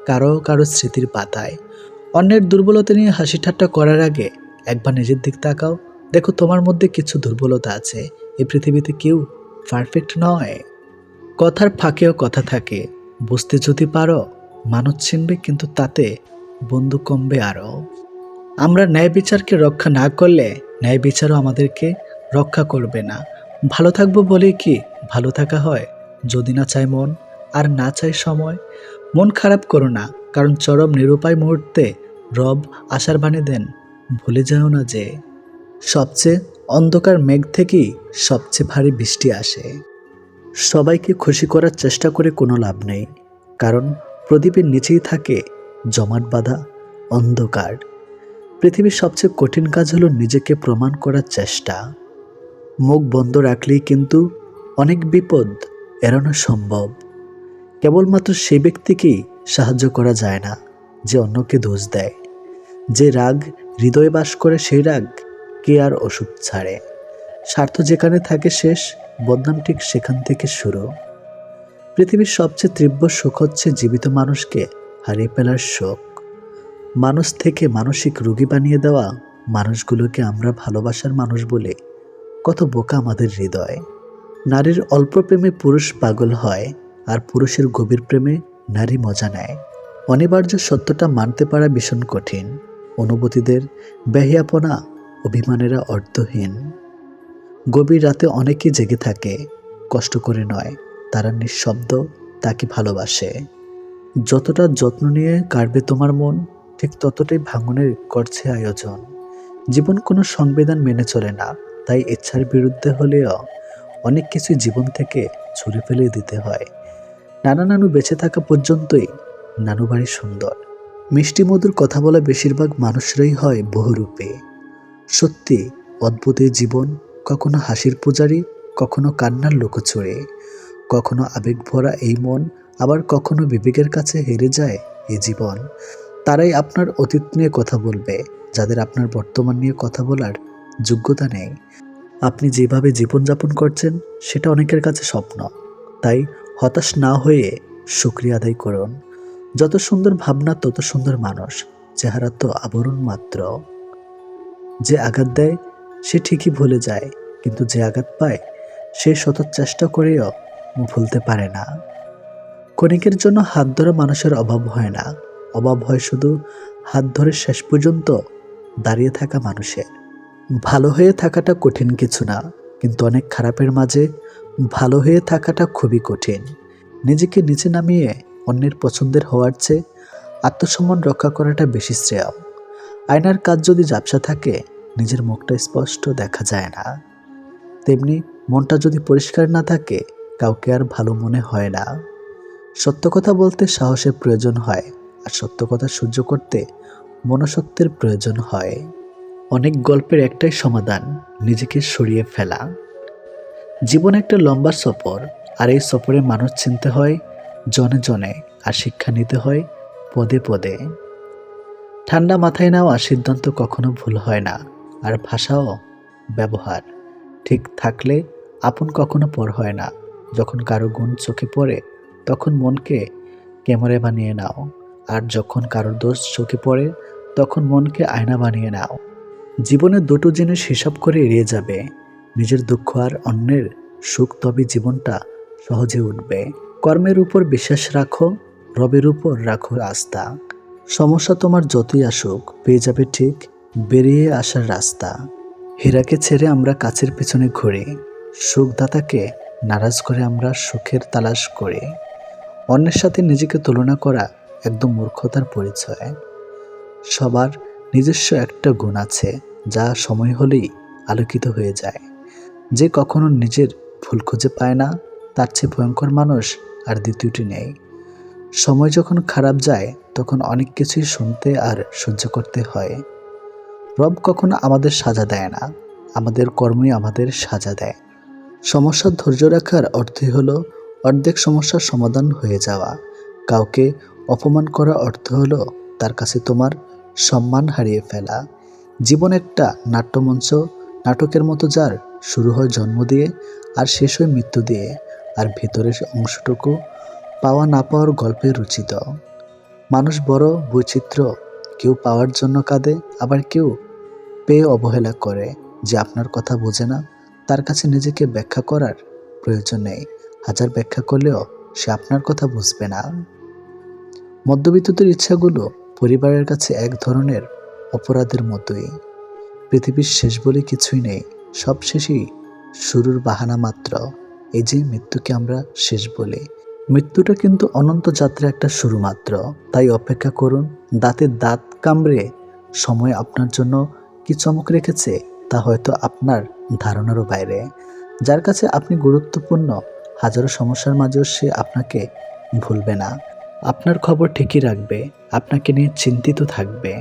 কারো কারো স্মৃতির পাতায়। অন্যের দুর্বলতা নিয়ে হাসি ঠাট্টা করার আগে একবার নিজের দিক তাকাও, দেখো তোমার মধ্যে কিছু দুর্বলতা আছে। এই পৃথিবীতে কেউ পারফেক্ট নয়। কথার ফাঁকেও কথা থাকে, বুঝতে যদি পারো মানুষ চিনবে, কিন্তু তাতে বন্ধু কমবে আরও। আমরা ন্যায় বিচারকে রক্ষা না করলে ন্যায় বিচারও আমাদেরকে রক্ষা করবে না। ভালো থাকবো বলেই কি ভালো থাকা হয়? যদি না চায় মন, আর না চায় সময়। মন খারাপ করো না, কারণ চরম নিরুপায় মুহূর্তে রব আশার বাণী দেন, ভুলে যাও না যে সবচেয়ে অন্ধকার মেঘ থেকেই সবচেয়ে ভারী বৃষ্টি আসে। সবাইকে খুশি করার চেষ্টা করে কোনো লাভ নেই, কারণ প্রদীপের নিচেই থাকে জমাট বাঁধা অন্ধকার। পৃথিবীর সবচেয়ে কঠিন কাজ হলো নিজেকে প্রমাণ করার চেষ্টা। মুখ বন্ধ রাখলেই কিন্তু অনেক বিপদ এড়ানো সম্ভব। কেবলমাত্র সেই ব্যক্তিকেই সাহায্য করা যায় না যে অন্যকে দোষ দেয়। যে রাগ হৃদয়ে বাস করে সেই রাগ কে আর ওষুধ ছাড়ে। স্বার্থ যেখানে থাকে শেষ, বদনাম ঠিক সেখান থেকে শুরু। পৃথিবীর সবচেয়ে তীব্র সুখ হচ্ছে জীবিত মানুষকে হারিয়ে ফেলার শোক। মানুষ থেকে মানসিক রোগী বানিয়ে দেওয়া মানুষগুলোকে আমরা ভালোবাসার মানুষ বলে কত বোকা আমাদের হৃদয়। নারীর অল্প প্রেমে পুরুষ পাগল হয়, আর পুরুষের গভীর প্রেমে নারী মজা নেয়। অনিবার্য সত্যটা মানতে পারা ভীষণ কঠিন। অনুভূতিদের বেহিয়াপনা অভিমানেরা অর্থহীন। গভীর রাতে অনেকেই জেগে থাকে, কষ্ট করে নয়, তারা নিঃশব্দ তাকে ভালোবাসে। যতটা যত্ন নিয়ে কাটবে তোমার মন, ঠিক ততটাই ভাঙনের করছে আয়োজন। জীবন কোনো সংবিধান মেনে চলে না, তাই ইচ্ছার বিরুদ্ধে হলেও অনেক কিছুই জীবন থেকে ছুঁড়ে ফেলে দিতে হয়। নানা নানু বেঁচে থাকা পর্যন্তই নানু বাড়ি সুন্দর। মিষ্টি মধুর কথা বলা বেশিরভাগ মানুষরাই হয় বহুরূপে। সত্যি অদ্ভুত এই জীবন, কখনো হাসির পূজারী, কখনো কান্নার লুকোচুরি, কখনো আবেগ ভরা এই মন, আবার কখনো বিবেকের কাছে হেরে যায় এই জীবন। তারাই আপনার অতীত নিয়ে কথা বলবে, যাদের আপনার বর্তমান নিয়ে কথা বলার যোগ্যতা নেই। আপনি যেভাবে জীবনযাপন করছেন সেটা অনেকের কাছে স্বপ্ন। তাই হতাশ না হয়ে শুকরিয়া আদায় করুন। যত সুন্দর ভাবনা তত সুন্দর মানুষ, চেহারা তো আবরণ মাত্র। যে আঘাত দেয় সে ঠিকই ভুলে যায়, কিন্তু যে আঘাত পায় সে শত চেষ্টা করেও ভুলতে পারে না। ক্ষণিকের জন্য হাত ধরা মানুষের অভাব হয় না, অভাব হয় শুধু হাত ধরে শেষ পর্যন্ত দাঁড়িয়ে থাকা মানুষের। ভালো হয়ে থাকাটা কঠিন কিছু না, কিন্তু অনেক খারাপের মাঝে ভালো হয়ে থাকাটা খুবই কঠিন। নিজেকে নিচে নামিয়ে অন্যের পছন্দের হওয়ার চেয়ে আত্মসম্মান রক্ষা করাটা বেশি শ্রেয়। আয়নার কাজ যদি ঝাপসা থাকে, নিজের মুখটা স্পষ্ট দেখা যায় না। তেমনি মনটা যদি পরিষ্কার না থাকে, কাউকে আর ভালো মনে হয় না। সত্য কথা বলতে সাহসের প্রয়োজন হয়, আর সত্য কথা সহ্য করতে মনোশক্তির প্রয়োজন হয়। অনেক গল্পের একটাই সমাধান, নিজেকে সরিয়ে ফেলা। জীবন একটা লম্বা সফর, আর এই সফরে মানুষ চিনতে হয় জনে জনে, আর শিক্ষা নিতে হয় পদে পদে। ঠান্ডা মাথায় নেওয়া সিদ্ধান্ত কখনো ভুল হয় না, আর ভাষাও ব্যবহার ঠিক থাকলে আপন কখনো পর হয় না। যখন কারো গুণ চোখে পড়ে তখন মনকে ক্যামেরায় বানিয়ে নাও, আর যখন কারোর দোষ চোখে পড়ে তখন মনকে আয়না বানিয়ে নাও। জীবনে দুটো জিনিস হিসাব করে এড়িয়ে যাবে, নিজের দুঃখ আর অন্যের সুখ, তবে জীবনটা সহজে উঠবে। কর্মের উপর বিশ্বাস রাখো, রবের উপর রাখো আস্থা। সমস্যা তোমার যতই আসুক, পেয়ে যাবে ঠিক বেরিয়ে আসার রাস্তা। হীরাকে ছেড়ে আমরা কাছের পেছনে ঘুরি, সুখদাতাকে নারাজ করে আমরা সুখের তালাশ করি। অন্যের সাথে নিজেকে তুলনা করা একদম মূর্খতার পরিচয়। সবার নিজস্ব একটা গুণ আছে, যা সময় হলেই আলোকিত হয়ে যায়। যে কখনো নিজের ভুল খুঁজে পায় না, তার চেয়ে ভয়ঙ্কর মানুষ আর দ্বিতীয়টি নেই। সময় যখন খারাপ যায় তখন অনেক কিছুই শুনতে আর সহ্য করতে হয়। রব কখনো আমাদের সাজা দেয় না, আমাদের কর্মই আমাদের সাজা দেয়। সমস্যার ধৈর্য রাখার অর্থই হলো অর্ধেক সমস্যার সমাধান হয়ে যাওয়া। কাউকে অপমান করা অর্থ হলো তার কাছে তোমার সম্মান হারিয়ে ফেলা। জীবন একটা নাট্যমঞ্চ, নাটকের মতো, যার শুরু হয় জন্ম দিয়ে আর শেষ হয় মৃত্যু দিয়ে, আর ভেতরের অংশটুকু পাওয়া না পাওয়ার গল্পে রচিত। মানুষ বড় বৈচিত্র্য, কেউ পাওয়ার জন্য কাঁদে, আবার কেউ পেয়ে অবহেলা করে। যে আপনার কথা বোঝে না তার কাছে নিজেকে ব্যাখ্যা করার প্রয়োজন নেই, হাজার ব্যাখ্যা করলেও সে আপনার কথা বুঝবে না। মধ্যবিত্তদের ইচ্ছাগুলো পরিবারের কাছে এক ধরনের অপরাধের মতোই। পৃথিবীর শেষ বলে কিছুই নেই, সব শেষই শুরুর বাহানা মাত্র। এই যে মৃত্যুকে আমরা শেষ বলি, মৃত্যুটা কিন্তু অনন্ত যাত্রা একটা শুরু মাত্র। তাই অপেক্ষা করুন, দাঁতে দাঁত কামড়ে সময় আপনার জন্য কি চমক রেখেছে তা হয়তো আপনার ধারণারও বাইরে। যার কাছে আপনি গুরুত্বপূর্ণ, হাজারো সমস্যার মাঝেও সে আপনাকে ভুলবে না, আপনার খবর ঠিকই রাখবে, আপনাকে নিয়ে চিন্তিত থাকবে।